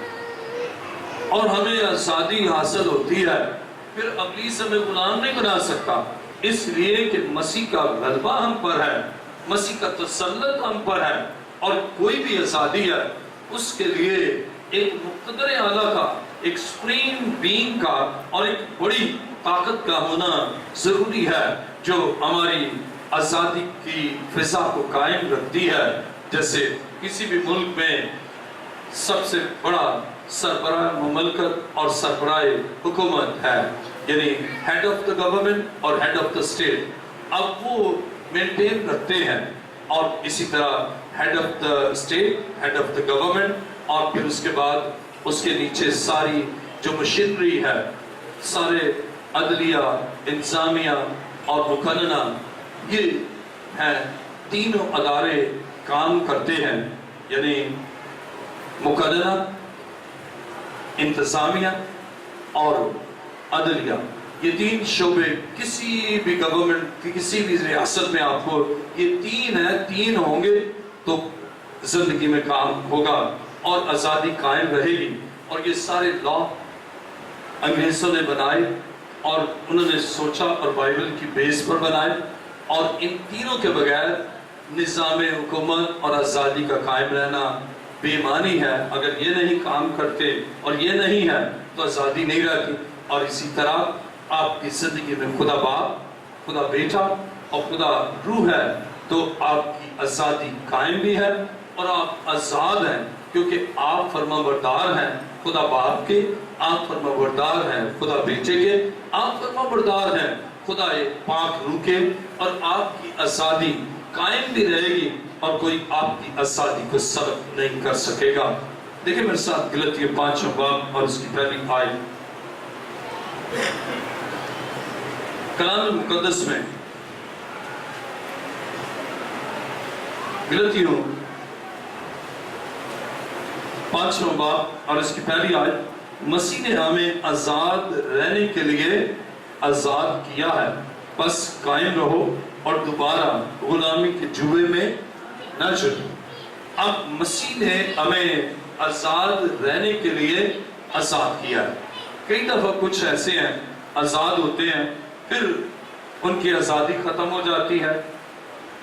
اور ہمیں آزادی حاصل ہوتی ہے۔ پھر ابلیس ہمیں غلام نہیں بنا سکتا، اس لیے کہ مسیح کا غلبہ ہم پر ہے، مسیح کا تسلط ہم پر ہے، اور کوئی بھی آزادی ہے اس کے لیے ایک مقتدر اعلیٰ کا، ایک سپریم بینگ کا اور ایک بڑی طاقت کا ہونا ضروری ہے جو ہماری آزادی کی فضا کو قائم رکھتی ہے۔ جیسے کسی بھی ملک میں سب سے بڑا سربراہ مملکت اور سربراہ حکومت ہے، یعنی ہیڈ آف دا گورنمنٹ اور ہیڈ آف دا اسٹیٹ، اب وہ مینٹین کرتے ہیں، اور اسی طرح head of the state, head of the government, اور پھر اس کے بعد اس کے نیچے ساری جو مشینری ہے، سارے عدلیہ، انتظامیہ اور مقننہ، یہ ہیں تینوں ادارے کام کرتے ہیں، یعنی مقننہ، انتظامیہ اور عدلیہ۔ یہ تین شعبے کسی بھی گورنمنٹ کی کسی بھی ریاست میں آپ کو یہ تین ہیں، تین ہوں گے تو زندگی میں کام ہوگا اور آزادی قائم رہے گی۔ اور یہ سارے لا انگریزوں نے بنائے اور انہوں نے سوچا اور بائبل کی بیس پر بنائے، اور ان تینوں کے بغیر نظام حکومت اور آزادی کا قائم رہنا بے معنی ہے۔ اگر یہ نہیں کام کرتے اور یہ نہیں ہے تو آزادی نہیں رہتی۔ اور اسی طرح آپ کی زندگی میں خدا باپ، خدا بیٹا اور خدا روح ہے تو آپ کی آزادی قائم بھی ہے اور آپ آزاد ہیں، کیونکہ آپ فرما بردار ہیں خدا باپ کے، آپ فرما بردار ہیں خدا بیٹے کے، آپ فرما بردار ہیں خدا پاک روح کے، اور آپ کی آزادی قائم بھی رہے گی اور کوئی آپ کی آزادی کو سلب نہیں کر سکے گا۔ دیکھیں میرے ساتھ غلطیہ 5 باب اور اس کی پہلی آیت۔ کلام مقدس میں غلطیوں 5 باب اور اس کی پہلی آیت، مسیح نے ہمیں آزاد رہنے کے لیے آزاد کیا ہے، بس قائم رہو اور دوبارہ غلامی کے جوئے میں نہ چڑھو۔ اب مسیح نے ہمیں آزاد رہنے کے لیے آزاد کیا ہے۔ کئی دفعہ کچھ ایسے ہیں آزاد ہوتے ہیں، پھر ان کی آزادی ختم ہو جاتی ہے،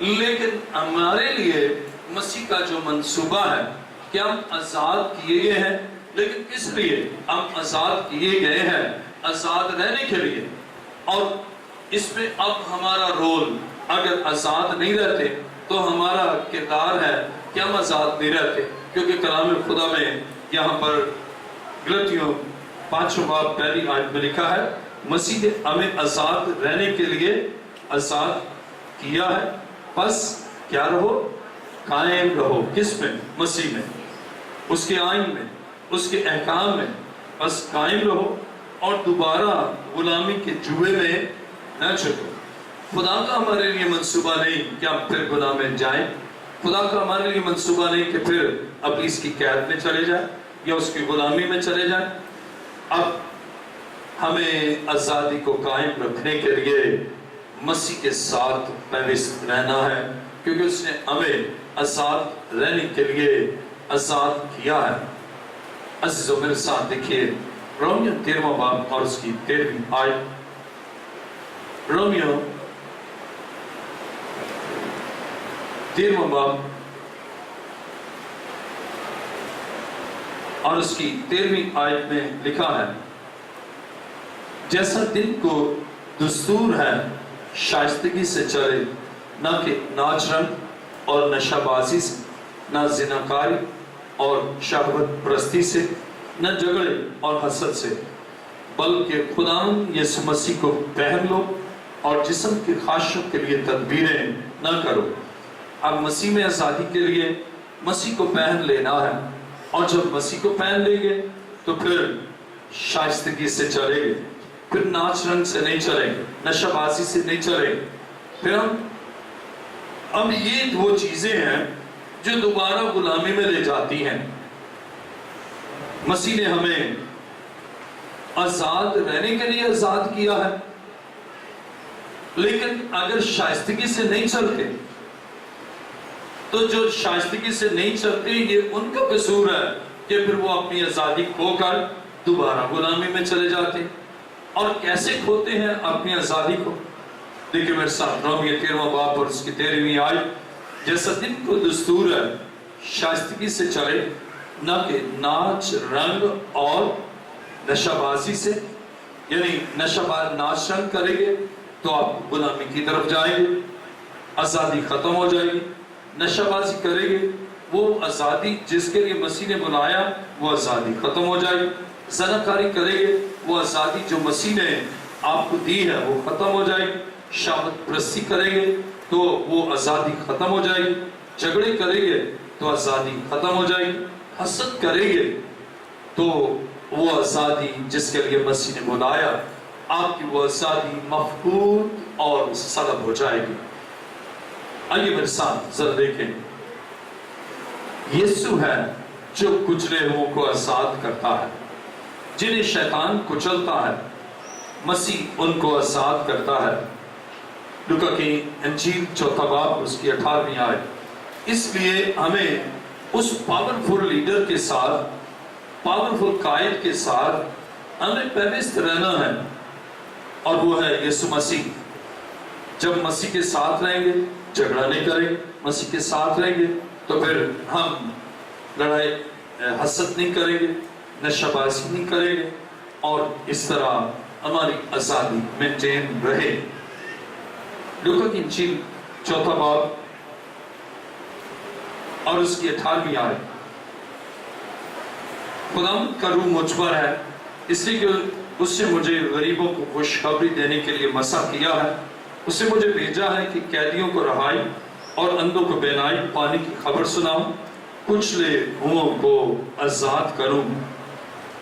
لیکن ہمارے لیے مسیح کا جو منصوبہ ہے کہ ہم آزاد کیے گئے ہیں، لیکن کس لیے ہم آزاد کیے گئے ہیں؟ آزاد رہنے کے لیے۔ اور اس میں اب ہمارا رول، اگر آزاد نہیں رہتے تو ہمارا کردار ہے کہ ہم آزاد نہیں رہتے، کیونکہ کلام خدا میں یہاں پر غلطیوں 5 باب پہلی آیت میں لکھا ہے، مسیح نے ہمیں آزاد رہنے کے لیے آزاد کیا ہے، بس کیا رہو؟ قائم رہو۔ کس میں؟ مسیح میں، اس کے آئین میں، اس کے احکام میں، بس قائم رہو اور دوبارہ غلامی کے جوئے میں نہ چڑھو۔ خدا کا ہمارے لیے منصوبہ نہیں کہ ہم پھر گناہ میں جائیں، خدا کا ہمارے لیے منصوبہ نہیں کہ پھر ابلیس کی قید میں چلے جائیں یا اس کی غلامی میں چلے جائیں۔ اب ہمیں آزادی کو قائم رکھنے کے لیے مسیح کے ساتھ پیوست رہنا ہے، کیونکہ اس نے ہمیں آزاد رہنے کے لیے آزاد کیا ہے۔ عزیزو میرے ساتھ دیکھیے رومیو 13 باب اور اس کی 13 آیت۔ رومیو 13 باب اور اس کی 13 آیت میں لکھا ہے، جیسا دن کو دستور ہے شائستگی سے چلے، نہ کہ ناچ رنگ اور نشہ بازی سے، نہ زناکاری اور شہوت پرستی سے، نہ جھگڑے اور حسد سے، بلکہ خدا یسوع مسیح کو پہن لو اور جسم کی خواہشوں کے لیے تدبیریں نہ کرو۔ اب مسیح میں آزادی کے لیے مسیح کو پہن لینا ہے، اور جب مسیح کو پہن لیں گے تو پھر شائستگی سے چلیں گے، پھر ناچ رنگ سے نہیں چلیں گے، نشہ بازی سے نہیں چلیں گے۔ پھر اب یہ وہ چیزیں ہیں جو دوبارہ غلامی میں لے جاتی ہیں۔ مسیح نے ہمیں آزاد رہنے کے لیے آزاد کیا ہے، لیکن اگر شائستگی سے نہیں چلتے تو جو شائستگی سے نہیں چلتے یہ ان کا قصور ہے کہ پھر وہ اپنی آزادی کھو کر دوبارہ غلامی میں چلے جاتے ہیں۔ اور کیسے کھوتے ہیں اپنی آزادی کو؟ دیکھیں میرے ساتھ رومیہ 13واں باب اور اس کی 13ویں آیت، جیسا دن کو دستور ہے شائستگی سے چلے، نہ کہ ناچ رنگ اور نشہ بازی سے، یعنی ناچ رنگ کریں گے تو آپ غلامی کی طرف جائیں گے، آزادی ختم ہو جائے گی۔ نشہ بازی کریں گے، وہ آزادی جس کے لیے مسیح نے بلایا وہ آزادی ختم ہو جائے گی۔ زناکاری کریں گے، وہ آزادی جو مسیح نے آپ کو دی ہے وہ ختم ہو جائے گی۔ شہوت پرستی کریں گے تو وہ آزادی ختم ہو جائے گی۔ جھگڑے کریں گے تو آزادی ختم ہو جائے گی۔ حسد کریں گے تو وہ آزادی جس کے لیے مسیح نے بلایا، آپ کی وہ آزادی مفقود اور سلب ہو جائے گی۔ آئیے میرے ساتھ ذرا دیکھیں، یسوع ہے جو کچلے ہوں کو آزاد کرتا ہے، جنہیں شیطان کچلتا ہے مسیح ان کو آزاد کرتا ہے۔ لوکا کی انجیل 4 باب اس کی 18ویں آیت۔ اس لیے ہمیں اس پاورفل لیڈر کے ساتھ، پاورفل قائد کے ساتھ ہمیں پیوست رہنا ہے، اور وہ ہے یسوع مسیح۔ جب مسیح کے ساتھ رہیں گے جھگڑا نہیں کریں گے، مسیح کے ساتھ رہیں گے تو پھر ہم لڑائی حسد نہیں کریں گے، نشہ بازی نہیں کریں گے، اور اس طرح ہماری آزادی مینٹین رہے۔ لوکا کی انجیل 4 باب اور اس کی 18ویں آیت۔ خداوند کا روح مجھ پر ہے، اس لیے کہ اس نے مجھے غریبوں کو خوشخبری دینے کے لیے مسا کیا ہے۔ اس نے مجھے بھیجا ہے کہ قیدیوں کو رہائی اور اندھوں کو بینائی پانے کی خبر سناؤں، کچلے ہوئوں کو آزاد کروں،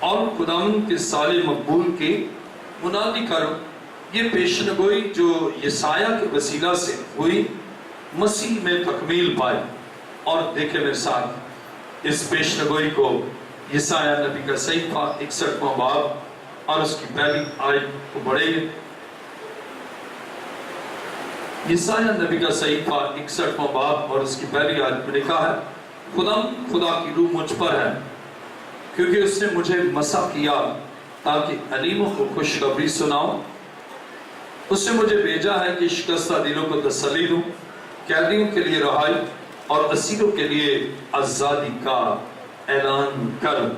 اور خداوند کے سال مقبول کی منادی کروں۔ یہ پیشنگوئی جو یسایہ کے وسیلہ سے ہوئی مسیح میں تکمیل پائی۔ اور دیکھیں میرے ساتھ اس پیشنگوئی کو یسایہ نبی کا صحیفہ 61واں باب اور اس کی پہلی آیت کو پڑھیں گے۔ یسایہ نبی کا صحیفہ 61واں باب اور اس کی پہلی آیت میں لکھا ہے، خدا کی روح مجھ پر ہے کیونکہ اس نے مجھے مسا کیا تاکہ علیموں کو خوشخبری سناؤں۔ اس نے مجھے بھیجا ہے کہ شکستہ دلوں کو تسلی دوں، قیدیوں کے لیے رہائی اور اسیروں کے لیے آزادی کا اعلان کروں۔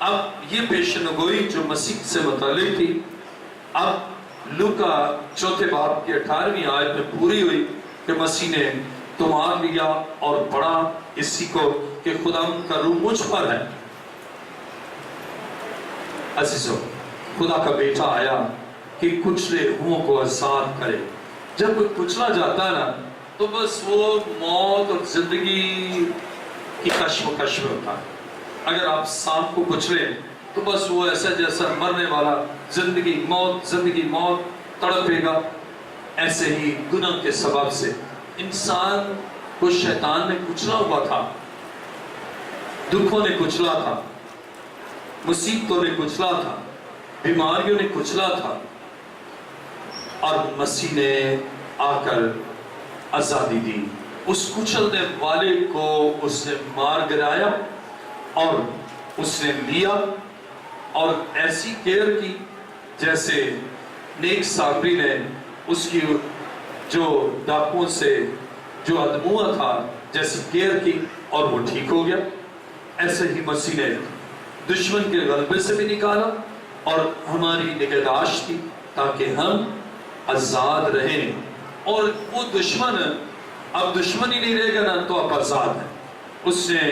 اب یہ پیشنگوئی جو مسیح سے متعلق تھی، اب لوکا 4 باب کی 18ویں آیت میں پوری ہوئی کہ مسیح نے تمہار لیا اور پڑھا اسی کو کہ خداوند کا روح مجھ پر ہے۔ عزیزو، خدا کا بیٹا آیا کہ کچلے ہوں کو آزاد کرے۔ جب کوئی کچلا جاتا ہے نا تو بس وہ موت اور زندگی کی کشمکش میں ہوتا ہے۔ اگر آپ سانپ کو کچلے تو بس وہ ایسا جیسا مرنے والا، زندگی موت تڑپے گا۔ ایسے ہی گناہ کے سبب سے انسان کو شیطان نے کچلا ہوا تھا، دکھوں نے کچلا تھا، مصیبتوں نے کچلا تھا، بیماریوں نے کچلا تھا، اور مسیح نے آ کر آزادی دی۔ اس کچلنے والے کو اس نے مار گرایا اور اس نے لیا اور ایسی کیئر کی جیسے نیک سابری نے اس کی جو ڈاکوؤں سے جو ادموا تھا جیسی کیئر کی اور وہ ٹھیک ہو گیا۔ ایسے ہی مسیح نے دشمن کے غلبے سے بھی نکالا اور ہماری نگہداشت کی تاکہ ہم آزاد رہیں۔ اور وہ دشمن اب دشمن ہی نہیں رہے گا نا تو اب آزاد ہے۔ اس نے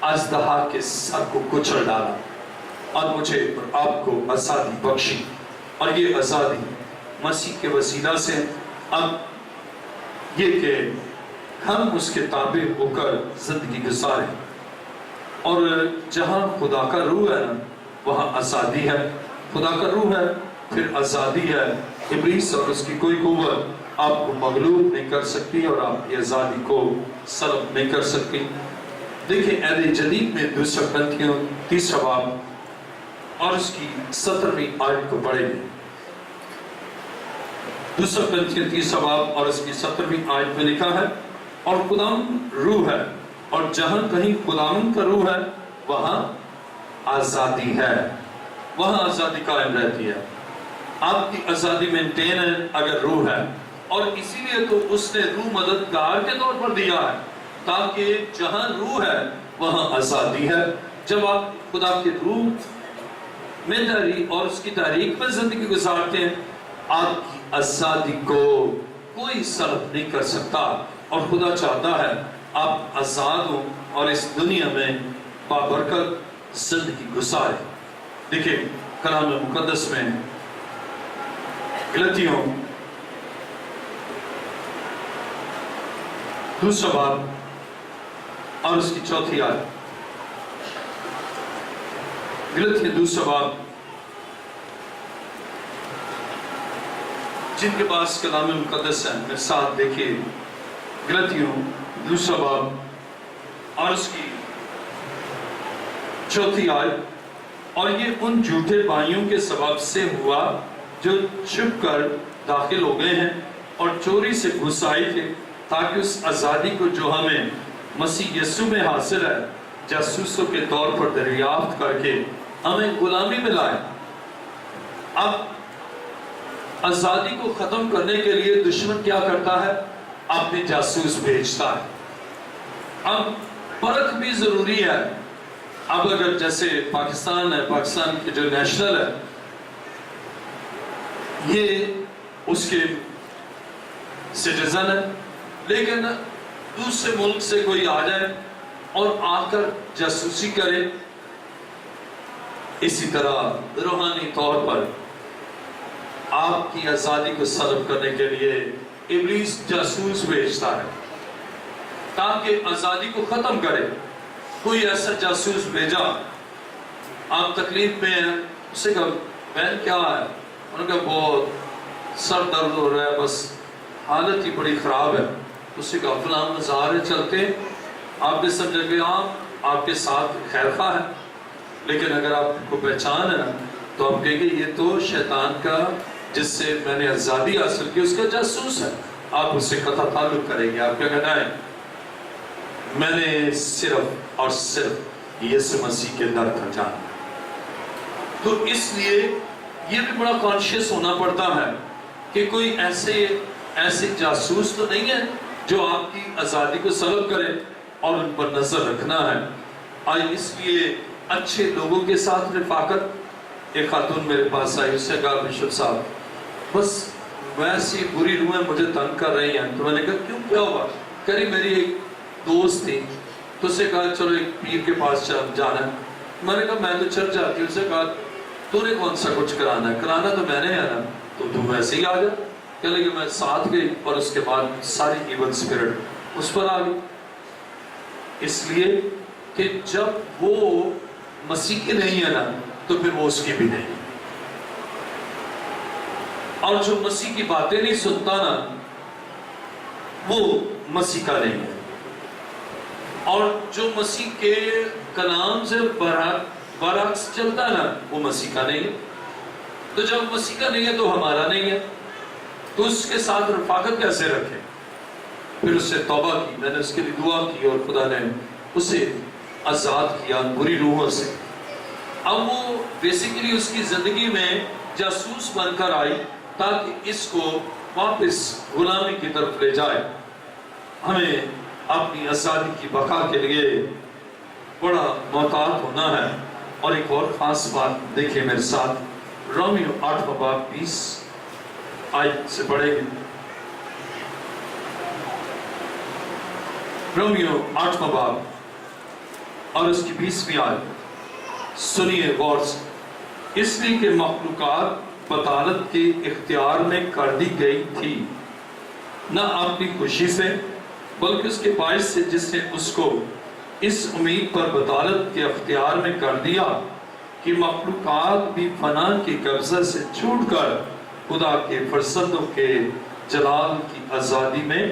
اژدہا کے سر کو کچل ڈالا اور مجھے اور آپ کو آزادی بخشی، اور یہ آزادی مسیح کے وسیلہ سے اب یہ کہ ہم اس کے تابع ہو کر زندگی گزاریں۔ اور جہاں خدا کا روح ہے نا وہاں آزادی ہے، خدا کا روح ہے پھر آزادی ہے۔ ابلیس اور اس کی کوئی قوت آپ کو مغلوب نہیں کر سکتی اور آپ کی آزادی کو سلب نہیں کر سکتی۔ دیکھیں عہد جدید میں دوسرا کرنتھیوں 3 باب اور اس کی 17ویں آیت کو پڑھیں گے. دوسرا کرنتھیوں 3 باب اور اس کی 17ویں آیت میں لکھا ہے اور خداوند روح ہے اور جہاں کہیں خداوند کا روح ہے وہاں آزادی ہے. وہاں آزادی قائم رہتی ہے. آپ کی آزادی مینٹین ہے اگر روح ہے. اور اسی لیے تو اس نے روح مددگار کے طور پر دیا ہے تاکہ جہاں روح ہے وہاں آزادی ہے. جب آپ خدا کے روح میں تحریک اور اس کی تحریک میں زندگی گزارتے ہیں آپ کی آزادی کو کوئی سلب نہیں کر سکتا. اور خدا چاہتا ہے آپ آزاد ہوں اور اس دنیا میں بابرکت زندگی گزاریں. دیکھیں کلام مقدس میں غلطیوں 2 باب اور اس کی 4 آیت. غلطیوں 2 باب. جن کے پاس کلام مقدس ہے میرے ساتھ دیکھیے غلطیوں 2 باب اور اس کی 4 آیت. اور یہ ان جھوٹے بھائیوں کے سبب سے ہوا جو چھپ کر داخل ہو گئے ہیں اور چوری سے گھس آئے تھے تاکہ اس آزادی کو جو ہمیں مسیح یسوع میں حاصل ہے جاسوسوں کے طور پر دریافت کر کے ہمیں غلامی میں لائے. اب آزادی کو ختم کرنے کے لیے دشمن کیا کرتا ہے؟ اپنے جاسوس بھیجتا ہے. اب پرکھ بھی ضروری ہے. اب اگر جیسے پاکستان ہے، پاکستان کے جو نیشنل ہے یہ اس کے سٹیزن ہے، لیکن دوسرے ملک سے کوئی آ جائے اور آ کر جاسوسی کرے. اسی طرح روحانی طور پر آپ کی آزادی کو سلب کرنے کے لیے ابلیس جاسوس بھیجتا ہے تاکہ آزادی کو ختم کرے. کوئی ایسا جاسوس بھیجا، آپ تکلیف میں ہیں، اسے کہا بہن کیا ہے؟ انہوں نے کہا بہت سر درد ہو رہا ہے، بس حالت ہی بڑی خراب ہے. اسے کہا فلاں مزار چلتے ہیں. آپ نے سمجھا کہ آپ کے ساتھ خیر خواہ ہے، لیکن اگر آپ کو پہچان ہے نا تو آپ کہیں گے یہ تو شیطان کا جس سے میں نے آزادی حاصل کی اس کا جاسوس ہے. آپ اس سے قطع تعلق کریں گے. آپ کیا کہنا ہے؟ میں نے صرف اور صرف یسوع مسیح کے در کا جانا. تو اس لیے یہ بھی بڑا کانشیس ہونا پڑتا ہے کہ کوئی ایسے جاسوس تو نہیں ہے جو آپ کی آزادی کو سلب کرے اور ان پر نظر رکھنا ہے. اس لیے اچھے لوگوں کے ساتھ رفاقت. ایک خاتون میرے پاس آئی، اس سے کہا بشپ صاحب بس ویسی بری روحیں مجھے تنگ کر رہی ہیں. تو میں نے کہا کیوں، کیا ہوا؟ کہہ رہی میری ایک دوست تھی، تو اسے کہا چلو ایک پیر کے پاس جانا ہے. میں نے کہا میں تو چرچ جاتی ہوں. اسے کہا تو نے کون سا کچھ کرانا ہے؟ کرانا تو میں نے ہے نا، تو تم ویسے ہی آ جا. کہہ لے کہ میں ساتھ گئی اور اس کے بعد ساری ایون اسپرٹ اس پر آ گئی. اس لیے کہ جب وہ مسیح کی نہیں ہے نا تو پھر وہ اس کی بھی نہیں. اور جو مسیح کی باتیں نہیں سنتا نا وہ مسیح کا نہیں ہے. اور جو مسیح کے کلام سے برعکس چلتا ہے نا وہ مسیح کا نہیں ہے. تو جب مسیح کا نہیں ہے تو ہمارا نہیں ہے. تو اس کے ساتھ رفاقت کیسے رکھیں؟ پھر اس سے توبہ کی. میں نے اس کے لیے دعا کی اور خدا نے اسے آزاد کیا بری روحوں سے. اب وہ بیسیکلی اس کی زندگی میں جاسوس بن کر آئی تاکہ اس کو واپس غلامی کی طرف لے جائے. ہمیں اپنی آزادی کی بقا کے لیے بڑا محتاط ہونا ہے. اور ایک اور خاص بات دیکھیں میرے ساتھ، رومیو 8 باب 20 آیت سے پڑھیں گے. رومیو 8 باب اور اس کی 20ویں آیت سنیے غور سے. اس لیے کہ مخلوقات بطالت کے اختیار میں کر دی گئی تھی، نہ اپنی خوشی سے بلکہ اس کے باعث سے جس نے اس کو اس امید پر بطالت کے اختیار میں کر دیا کہ مخلوقات بھی فنا کے قبضے سے چھوٹ کر خدا کے فرزندوں کے جلال کی آزادی میں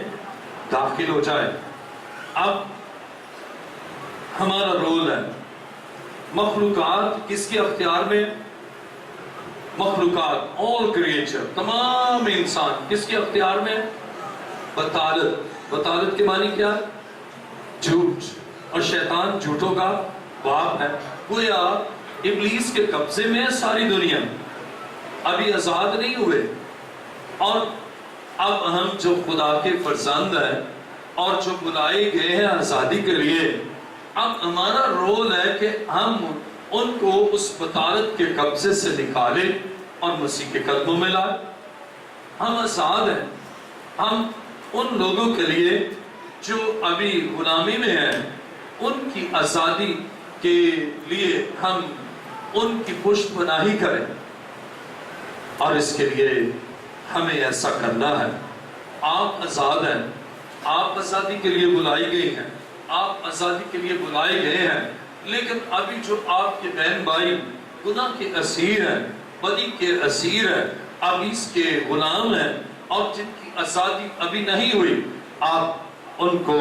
داخل ہو جائے. اب ہمارا رول ہے. مخلوقات کس کے اختیار میں؟ مخلوقات all creature تمام انسان کس کے اختیار میں؟ بطالت. بطالت کے معنی کیا؟ جھوٹ. اور شیطان جھوٹوں کا باپ ہے. گویا ابلیس کے قبضے میں ہے ساری دنیا، ابھی آزاد نہیں ہوئے. اور اب ہم جو خدا کے فرزند ہیں اور جو بلائے گئے ہیں آزادی کے لیے، اب ہمارا رول ہے کہ ہم ان کو اس بطالت کے قبضے سے نکالیں اور مسیح کے قدموں میں لائیں. ہم آزاد ہیں. ہم ان لوگوں کے لیے جو ابھی غلامی میں ہیں، ان کی آزادی کے لیے ہم ان کی پشت پناہی کریں. اور اس کے لیے ہمیں ایسا کرنا ہے. آپ آزاد ہیں. آپ آزادی کے لیے بلائی گئی ہیں. آپ آزادی کے لیے بلائے گئے ہیں. لیکن ابھی جو آپ کے بہن بھائی گناہ کے اسیر ہیں، بدی کے اسیر ہیں، ابلیس کے غلام ہیں، اور جن کی آزادی ابھی نہیں ہوئی، آپ ان کو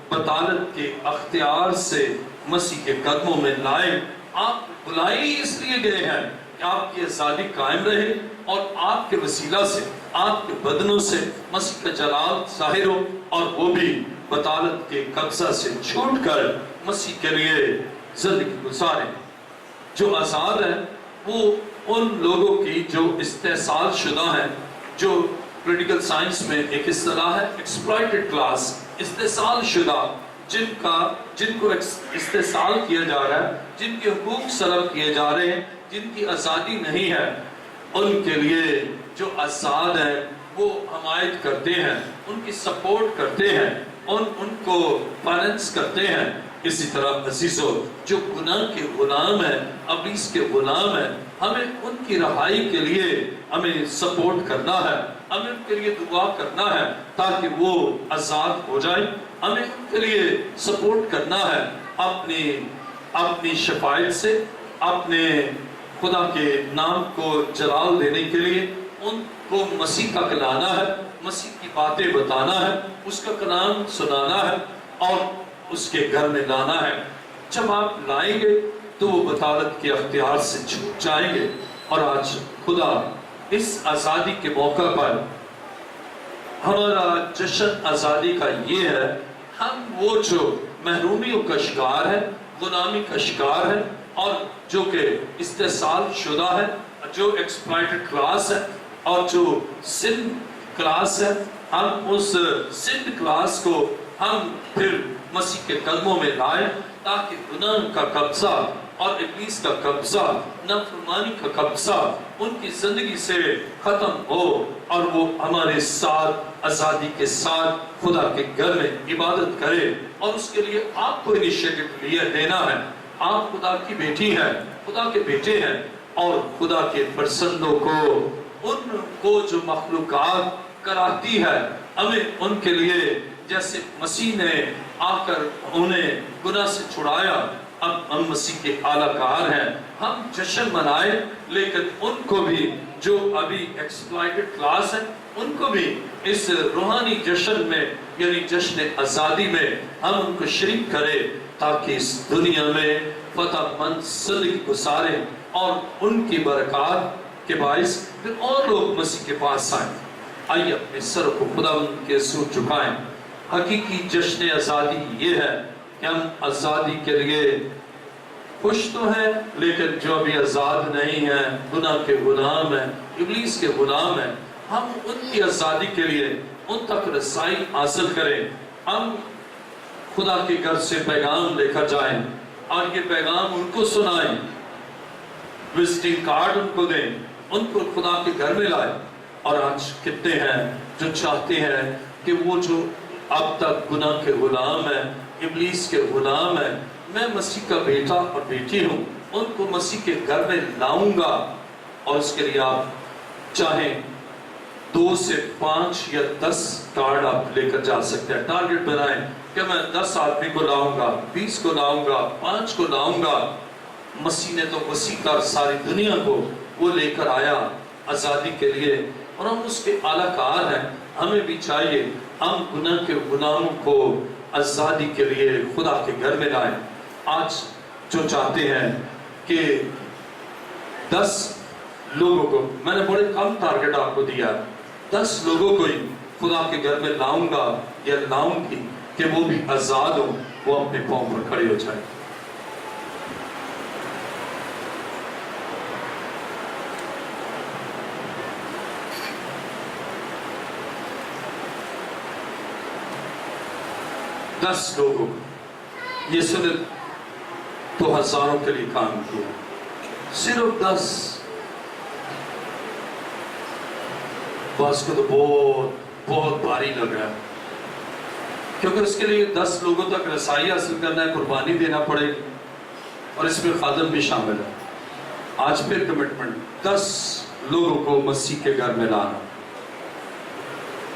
بطالت کے اختیار سے مسیح کے قدموں میں لائیں. آپ بلائے ہی اس لیے گئے ہیں کہ آپ کی آزادی قائم رہے اور آپ کے وسیلہ سے، آپ کے بدنوں سے مسیح کا جلال ظاہر ہو، اور وہ بھی بطالت کے قبضہ سے چھوٹ کر مسیح کے لیے زندگی گزاریں. جو آزاد ہیں وہ ان لوگوں کی جو استحصال شدہ ہیں، جو پولیٹیکل سائنس میں ایک اصطلاح ہے ایکسپلائٹڈ کلاس، استحصال شدہ، جن کو استحصال کیا جا رہا ہے، جن کے حقوق سلب کیے جا رہے ہیں، جن کی آزادی نہیں ہے، ان کے لیے جو آزاد ہیں وہ حمایت کرتے ہیں، ان کی سپورٹ کرتے ہیں، ان کو فائننس کرتے ہیں. اسی طرح عزیزو جو گناہ کے غلام ہیں، ابلیس کے غلام ہیں، ہمیں ان کی رہائی کے لیے ہمیں سپورٹ کرنا ہے. ہمیں ان کے لیے دعا کرنا ہے تاکہ وہ آزاد ہو جائیں. ہمیں ان کے لیے سپورٹ کرنا ہے اپنی شفاعت سے، اپنے خدا کے نام کو جلال دینے کے لیے ان کو مسیح تک لانا ہے، مسیح کی باتیں بتانا ہے، اس کا کلام سنانا ہے اور اس کے گھر میں لانا ہے. جب آپ لائیں گے تو وہ بطالت کے اختیار سے چھوٹ جائیں گے. اور آج خدا اس آزادی کے موقع پر ہمارا جشن آزادی کا یہ ہے، ہم وہ جو محرومیوں کا شکار ہے، غلامی کا شکار ہے، اور جو کہ استحصال شدہ ہے، جو ایکسپلائٹڈ کلاس ہے، اور جو سندھ کلاس ہے، ہم اس سندھ کلاس کو ہم پھر مسیح کے قدموں میں لائیں تاکہ گناہ کا قبضہ اور ابلیس کا قبضہ، نافرمانی کا قبضہ ان کی زندگی سے ختم ہو، اور وہ ہمارے ساتھ آزادی کے ساتھ خدا کے گھر میں عبادت کرے. اور اس کے لیے آپ کو انیشیٹو لینا ہے. آپ خدا کی بیٹی ہیں، خدا کے بیٹے ہیں، اور خدا کے فرزندوں کو، ان کو جو مخلوقات کراتی ہے، ہمیں ان کے لیے جیسے مسیح نے آ کر انہیں گناہ سے چھڑایا، اب ہم مسیح کے اعلیٰ کار ہیں. ہم جشن منائیں، لیکن ان کو بھی جو ابھی ایکسپلائٹڈ کلاس ہے، ان کو بھی اس روحانی جشن میں، یعنی جشن آزادی میں ہم ان کو شریک کریں تاکہ اس دنیا میں فتح مند زندگی گزاریں، اور ان کی برکات کے باعث پھر اور لوگ مسیح کے پاس آئیں. آئیے اپنے سر کو خدا کے سور جھکائیں. حقیقی جشن آزادی یہ ہے کہ ہم آزادی کے لیے خوش تو ہیں، لیکن جو ابھی آزاد نہیں ہیں، گناہ کے غلام ہیں، ابلیس کے غلام ہیں، ہم ان کی آزادی کے لیے ان تک رسائی حاصل کریں. ہم خدا کے گھر سے پیغام لے کر جائیں اور یہ پیغام ان کو سنائیں، وزٹنگ کارڈ ان کو دیں، ان کو خدا کے گھر میں لائیں. اور آج کتنے ہیں جو چاہتے ہیں کہ وہ جو اب تک گناہ کے غلام ہیں، ابلیس کے غلام ہیں، میں مسیح کا بیٹا اور بیٹی ہوں، ان کو مسیح کے گھر میں لاؤں گا. اور اس کے لیے آپ چاہیں 2 سے 5 یا 10 کارڈ آپ لے کر جا سکتے ہیں. ٹارگٹ بنائیں کہ میں 10 آدمی کو لاؤں گا، 20 کو لاؤں گا، 5 کو لاؤں گا. مسیح نے تو وسیع کر ساری دنیا کو وہ لے کر آیا آزادی کے لیے، اور ہم اس کے اعلیٰ کار ہیں. ہمیں بھی چاہیے ہم گناہ کے غلاموں کو آزادی کے لیے خدا کے گھر میں لائیں. آج جو چاہتے ہیں کہ 10 لوگوں کو، میں نے بڑے کم ٹارگٹ آپ کو دیا، 10 لوگوں کو ہی خدا کے گھر میں لاؤں گا یا لاؤں گی کہ وہ بھی آزاد ہوں، وہ اپنے پاؤں پر کھڑے ہو جائیں۔ دس لوگوں کو، یہ صرف تو ہزاروں کے لیے کام کیا، صرف 10 بس کو تو بہت بھاری لگ رہا ہے، کیونکہ اس کے لیے 10 لوگوں تک رسائی حاصل کرنا ہے، قربانی دینا پڑے گی، اور اس میں خادم بھی شامل ہے۔ آج پھر کمٹمنٹ 10 لوگوں کو مسیح کے گھر میں لانا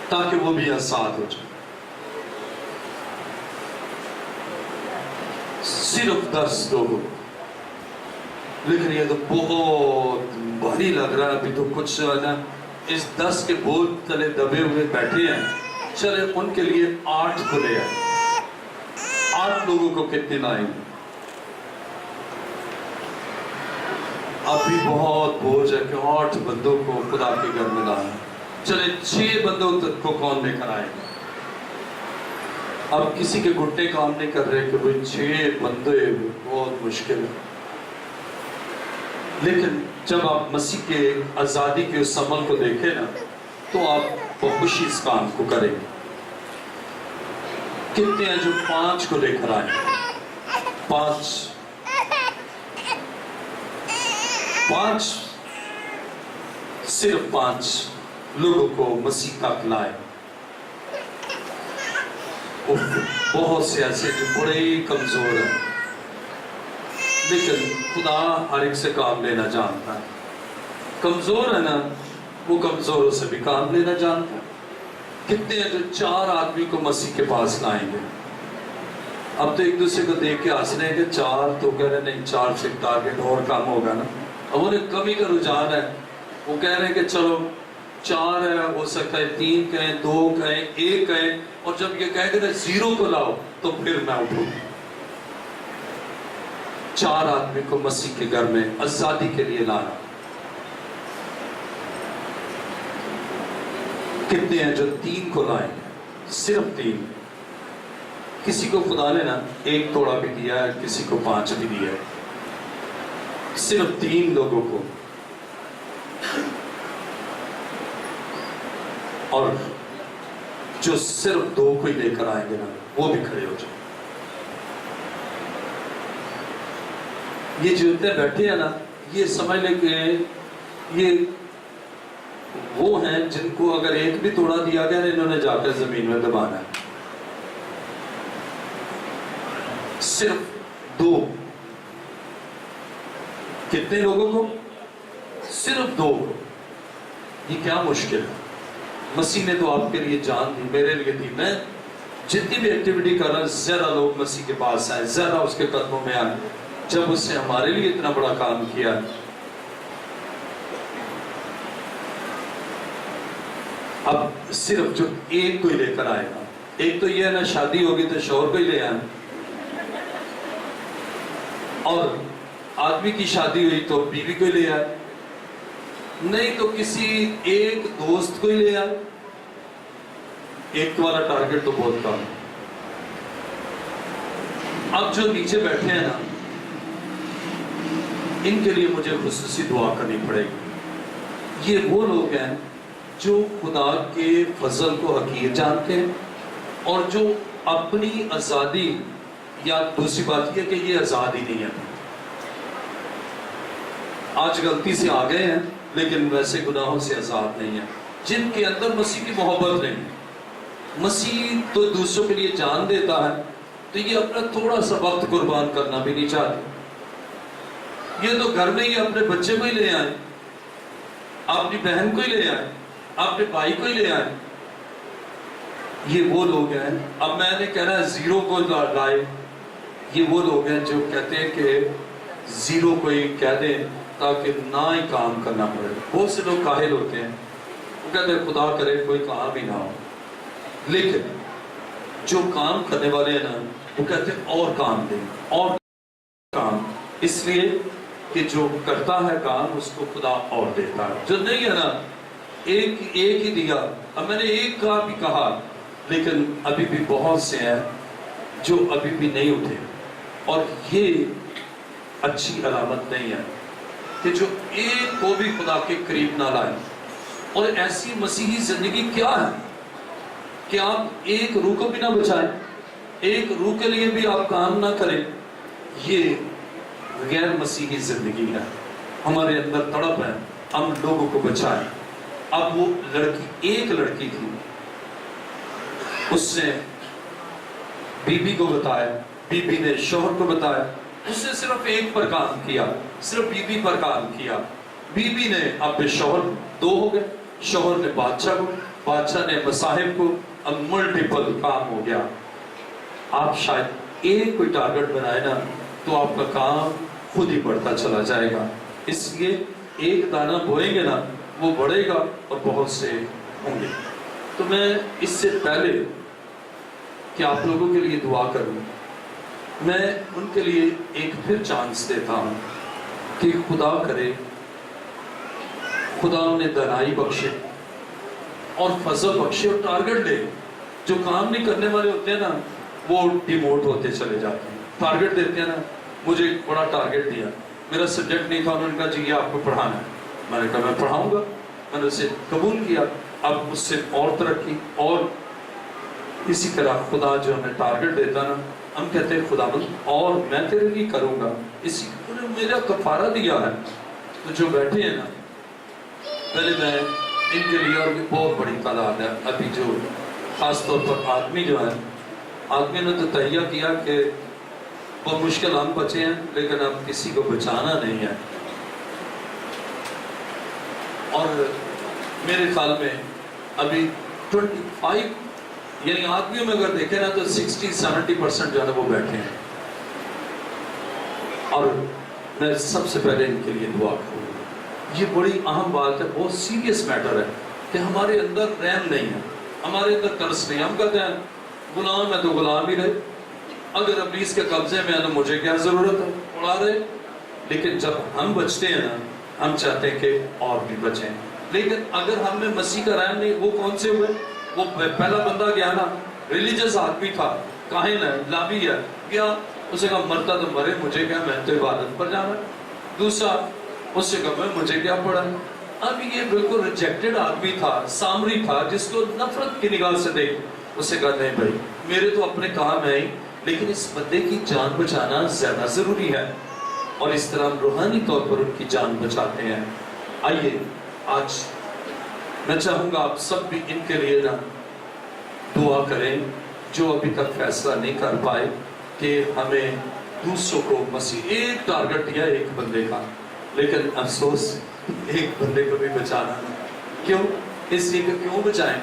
تاکہ وہ بھی آزاد ہو جائے، صرف 10 لوگوں۔ لیکن یہ تو بہت بھاری لگ رہا ہے، ابھی تو کچھ نا اس 10 کے بوجھ تلے دبے ہوئے بیٹھے ہیں، چلے ان کے لیے 8 کو لے آئے۔ 8 لوگوں کو کتنے لائیں گے؟ اب بھی بہت بوجھ ہے کہ 8 بندوں کو خدا کے گھر میں لانا، چلے 6 بندوں تک کو کون لے کر آئے گا؟ اب کسی کے گھٹنے کام نہیں کر رہے کہ بھئی 6 بندے بہت مشکل ہے۔ لیکن جب آپ مسیح کے آزادی کے اس عمل کو دیکھیں نا تو آپ بخوشی اس کام کو کریں گے۔ کتنے ہیں جو 5 کو لے کر آئیں؟ 5 صرف 5 لوگوں کو مسیح تک لائے۔ بہت سے ایسے جو بڑے ہی کمزور ہیں، لیکن خدا ہر ایک سے کام لینا جانتا ہے۔ کمزور ہے نا، وہ کمزوروں سے بھی کام لینا جانتا ہے۔ کتنے ہیں جو 4 آدمی کو مسیح کے پاس لائیں گے؟ اب تو ایک دوسرے کو دیکھ کے ہنس رہے ہیں کہ 4 تو کہہ رہے نہیں، 4 سے ٹارگٹ اور کم ہوگا نا۔ اب انہیں کمی کا رجحان ہے، وہ کہہ رہے ہیں کہ چلو 4 ہے، ہو سکتا ہے 3 کہیں، 2 کہیں، 1 کہیں، اور جب یہ کہے کہ 0 کو لاؤ تو پھر میں اٹھوں۔ 4 آدمی کو مسیح کے گھر میں آزادی کے لیے لانا۔ کتنے ہیں جو 3 کو لائیں؟ صرف 3۔ کسی کو خدا نے نا 1 توڑا بھی دیا ہے، کسی کو 5 بھی دیا ہے، صرف 3 لوگوں کو۔ اور جو صرف 2 کو ہی لے کر آئیں گے نا وہ بھی کھڑے ہو جائیں۔ یہ جو اتنے بیٹھے ہیں نا، یہ سمجھ لیں کہ یہ وہ ہیں جن کو اگر 1 بھی توڑا دیا گیا نا، انہوں نے جا کر زمین میں دبانا ہے۔ صرف 2۔ کتنے لوگوں کو؟ صرف 2 کو۔ یہ کیا مشکل ہے؟ مسیح نے تو آپ کے لیے جان دی، میرے لیے دی۔ میں جتنی بھی ایکٹیویٹی کر رہا ہوں، زیادہ لوگ مسیح کے پاس آئے، زیادہ اس کے قدموں میں آئے، جب اس نے ہمارے لیے اتنا بڑا کام کیا۔ اب صرف جو 1 کو ہی لے کر آئے گا۔ ایک تو یہ ہے نا، شادی ہوگی تو شوہر کو ہی لے آئیں، اور آدمی کی شادی ہوئی تو بیوی کو ہی لے آئے، نہیں تو کسی ایک دوست کو ہی لے آئے۔ 1 والا ٹارگٹ تو بہت کم۔ اب جو نیچے بیٹھے ہیں نا، ان کے لیے مجھے خصوصی دعا کرنی پڑے گی۔ یہ وہ لوگ ہیں جو خدا کے فضل کو حقیر جانتے ہیں، اور جو اپنی آزادی، یا دوسری بات یہ کہ یہ آزادی نہیں ہے، آج غلطی سے آ گئے ہیں لیکن ویسے گناہوں سے آزاد نہیں ہیں، جن کے اندر مسیح کی محبت نہیں۔ مسیح تو دوسروں کے لیے جان دیتا ہے، تو یہ اپنا تھوڑا سا وقت قربان کرنا بھی نہیں چاہتے۔ یہ تو گھر میں ہی اپنے بچے کو ہی لے آئیں، اپنی بہن کو ہی لے آئیں، اپنے بھائی کو ہی لے آئیں۔ یہ وہ لوگ ہیں، اب میں نے کہنا ہے 0 کو لائے، یہ وہ لوگ ہیں جو کہتے ہیں کہ 0 کو ہی کہہ دیں تاکہ نہ ہی کام کرنا پڑے۔ بہت سے لوگ کاہل ہوتے ہیں، وہ کہتے ہیں خدا کرے کوئی کام ہی نہ ہو، لیکن جو کام کرنے والے ہیں نا، وہ کہتے ہیں اور کام دیں، اور کام، اس لیے کہ جو کرتا ہے کام اس کو خدا اور دیتا ہے. جو نہیں ہے نا، ایک ہی دیا. اب میں نے ایک کا بھی کہا، لیکن ابھی بھی بہت سے ہیں جو ابھی بھی نہیں اٹھے، اور یہ اچھی علامت نہیں ہے کہ جو ایک کو بھی خدا کے قریب نہ لائے. اور ایسی مسیحی زندگی کیا ہے کہ آپ ایک روح کو بھی نہ بچائیں، ایک روح کے لیے بھی آپ کام نہ کریں. یہ غیر مسیحی زندگی ہے. ہمارے اندر تڑپ ہے ہم لوگوں کو بچائیں. اب وہ لڑکی، ایک لڑکی تھی، اس نے بی کو بتایا، بی نے شوہر کو بتایا. اس نے صرف ایک پر کام کیا، صرف بی پر کام کیا. بی نے اپنے شوہر، دو ہو گئے. شوہر نے بادشاہ کو، بادشاہ نے مصاحب کو. اب ملٹیپل کام ہو گیا. آپ شاید ایک کوئی ٹارگٹ بنائے نا تو آپ کا کام خود ہی بڑھتا چلا جائے گا. اس لیے ایک دانہ بوئیں گے نا وہ بڑھے گا اور بہت سے ہوں گے. تو میں اس سے پہلے کہ آپ لوگوں کے لیے دعا کروں، میں ان کے لیے ایک پھر چانس دیتا ہوں کہ خدا کرے خدا انہیں دانائی بخشے اور فضل بخشے اور ٹارگٹ دے. جو کام نہیں کرنے والے ہوتے ہیں نا وہ ڈیموٹ ہوتے چلے جاتے ہیں. ٹارگٹ دیتے ہیں نا. مجھے ایک بڑا ٹارگٹ دیا، میرا سبجیکٹ نہیں تھا، انہوں نے کہا جی یہ آپ کو پڑھانا ہے. میں نے کہا میں پڑھاؤں گا. میں نے اسے قبول کیا. اب مجھ سے اور ترقی. اور اسی طرح خدا جو ہمیں ٹارگٹ دیتا نا، ہم کہتے ہیں خدا اور میں تیرے لیے کروں گا. اسی نے میرا کفارہ دیا ہے. تو جو بیٹھے ہیں نا، پہلے میں ان کے لیے، اور بہت بڑی تعداد ہے ابھی جو خاص طور پر آدمی جو ہے، آدمی نے تو تہیہ کیا کہ بہت مشکل ہم بچے ہیں لیکن اب کسی کو بچانا نہیں ہے. اور میرے خیال میں ابھی 25 یعنی آدمیوں میں اگر دیکھیں نا تو 60-70% جو ہے نا وہ بیٹھے ہیں. اور میں سب سے پہلے ان کے لیے دعا کروں. یہ بڑی اہم بات ہے، بہت سیریس میٹر ہے کہ ہمارے اندر رحم نہیں ہے، ہمارے اندر ترس نہیں. ہم کہتے ہیں غلام ہے تو غلام ہی رہے، اگر ابلیس کے قبضے میں ہے تو مجھے کیا ضرورت ہے، اڑا رہے. لیکن جب ہم بچتے ہیں نا، ہم چاہتے ہیں کہ اور بھی بچیں. لیکن اگر ہم میں مسیح کا رحم نہیں، وہ کون سے ہوئے؟ وہ پہلا بندہ گیا نا، ریلیجس آدمی تھا، کاہن ہے، لابی ہے، گیا، اسے کہا مرتا تو مرے، مجھے کیا، میں تو عبادت پر جانا. دوسرا اس سے کہا میں مجھے کیا پڑا. اب یہ بالکل ریجیکٹڈ آدمی تھا، سامری تھا، جس کو نفرت کی نگاہ سے دیکھ. اسے کہا نہیں بھائی میرے تو اپنے کام ہے ہی، لیکن اس بندے کی جان بچانا زیادہ ضروری ہے. اور اس طرح ہم روحانی طور پر ان کی جان بچاتے ہیں. آئیے آج میں چاہوں گا آپ سب بھی ان کے لیے نا دعا کریں جو ابھی تک فیصلہ نہیں کر پائے کہ ہمیں دوسروں کو مسیح. ایک ٹارگٹ دیا ایک بندے کا، لیکن افسوس ایک بندے کو بھی بچانا. کیوں؟ اس لیے کہ کیوں بچائیں؟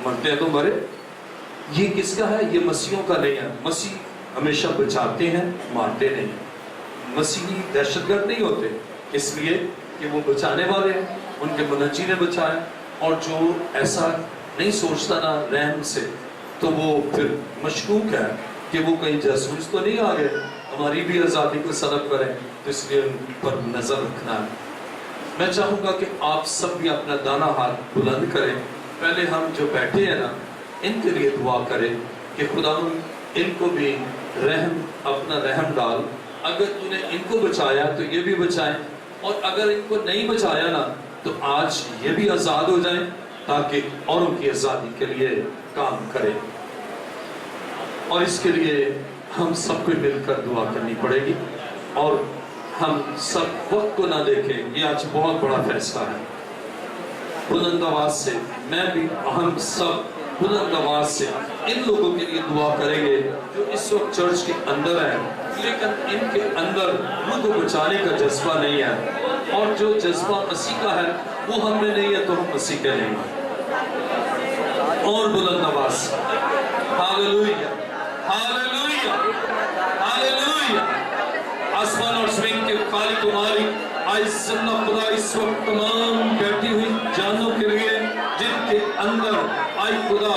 مرتے ہیں تو مرے. یہ کس کا ہے؟ یہ مسیحوں کا نہیں ہے. مسیح ہمیشہ بچاتے ہیں، مارتے نہیں. مسیحی دہشت گرد نہیں ہوتے، اس لیے کہ وہ بچانے والے ہیں. ان کے منجی نے بچایا. اور جو ایسا نہیں سوچتا نا رحم سے، تو وہ پھر مشکوک ہے کہ وہ کہیں جاسوس تو نہیں آ گئے، ہماری بھی آزادی کو سلب کریں. تو اس لیے ان پر نظر رکھنا ہے. میں چاہوں گا کہ آپ سب بھی اپنا دانا ہاتھ بلند کریں. پہلے ہم جو بیٹھے ہیں نا ان کے لیے دعا کریں کہ خدا ان کو بھی رحم، اپنا رحم ڈال. اگر تو نے ان کو بچایا تو یہ بھی بچائیں، اور اگر ان کو نہیں بچایا نا تو آج یہ بھی آزاد ہو جائیں تاکہ اوروں کی آزادی کے لیے کام کریں. اور اس کے لیے ہم سب کو مل کر دعا کرنی پڑے گی. اور ہم سب وقت کو نہ دیکھیں، یہ آج بہت بڑا فیصلہ ہے. بلند آواز سے میں بھی، ہم سب بلند آواز سے ان لوگوں کے لیے دعا کریں گے جو اس وقت چرچ کے اندر ہیں لیکن ان کے اندر روح کو بچانے کا جذبہ نہیں ہے. اور جو جذبہ مسیح کا ہے وہ ہم میں نہیں ہے تو ہم مسیح کے نہیں ہیں. اور بلند آواز ہاللویا ہاللویا ہاللویا. آسمان اور زمین کے خالق و مالک، آج زندہ خدا اس وقت تمام بیٹھی ہوئی جانوں کے لیے جن کے اندر آئی خدا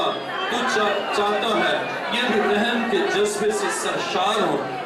تو چاہتا ہے یہ بھی رحم کے جذبے سے سرشار ہو.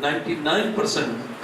99%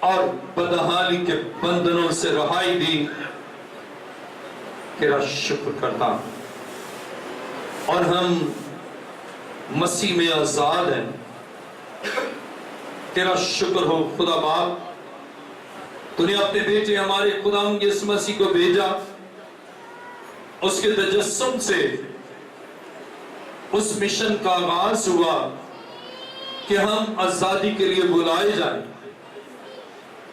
اور بدحالی کے بندنوں سے رہائی دی، تیرا شکر کرتا ہوں۔ اور ہم مسیح میں آزاد ہیں، تیرا شکر ہو خدا باپ، تو نے اپنے بیٹے ہمارے خداوند یسوع مسیح کو بھیجا، اس کے تجسم سے اس مشن کا آغاز ہوا کہ ہم آزادی کے لیے بلائے جائیں۔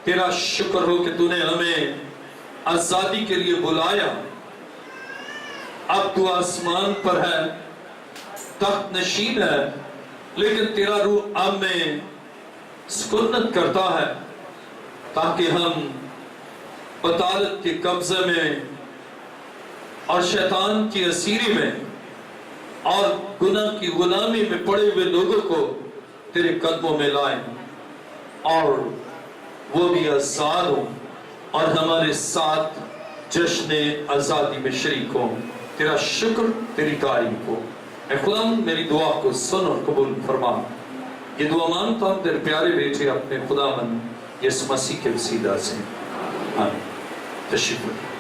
تیرا شکر ہو کہ تو نے ہمیں آزادی کے لیے بلایا۔ اب تو آسمان پر ہے، تخت نشین ہے، لیکن تیرا روح اب میں سکونت کرتا ہے تاکہ ہم بطالت کے قبضے میں اور شیطان کی اسیری میں اور گناہ کی غلامی میں پڑے ہوئے لوگوں کو تیرے قدموں میں لائیں، اور وہ بھی آزاد ہوں اور ہمارے ساتھ جشن آزادی میں شریک ہوں۔ تیرا شکر، تیری تعریف ہو۔ اے خدا میری دعا کو سن اور قبول فرما۔ یہ دعا مانگتا ہوں تیرے پیارے بیٹے اپنے خداوند یسوع مسیح کے وسیلہ سے، آمین۔ تشریف رکھیں۔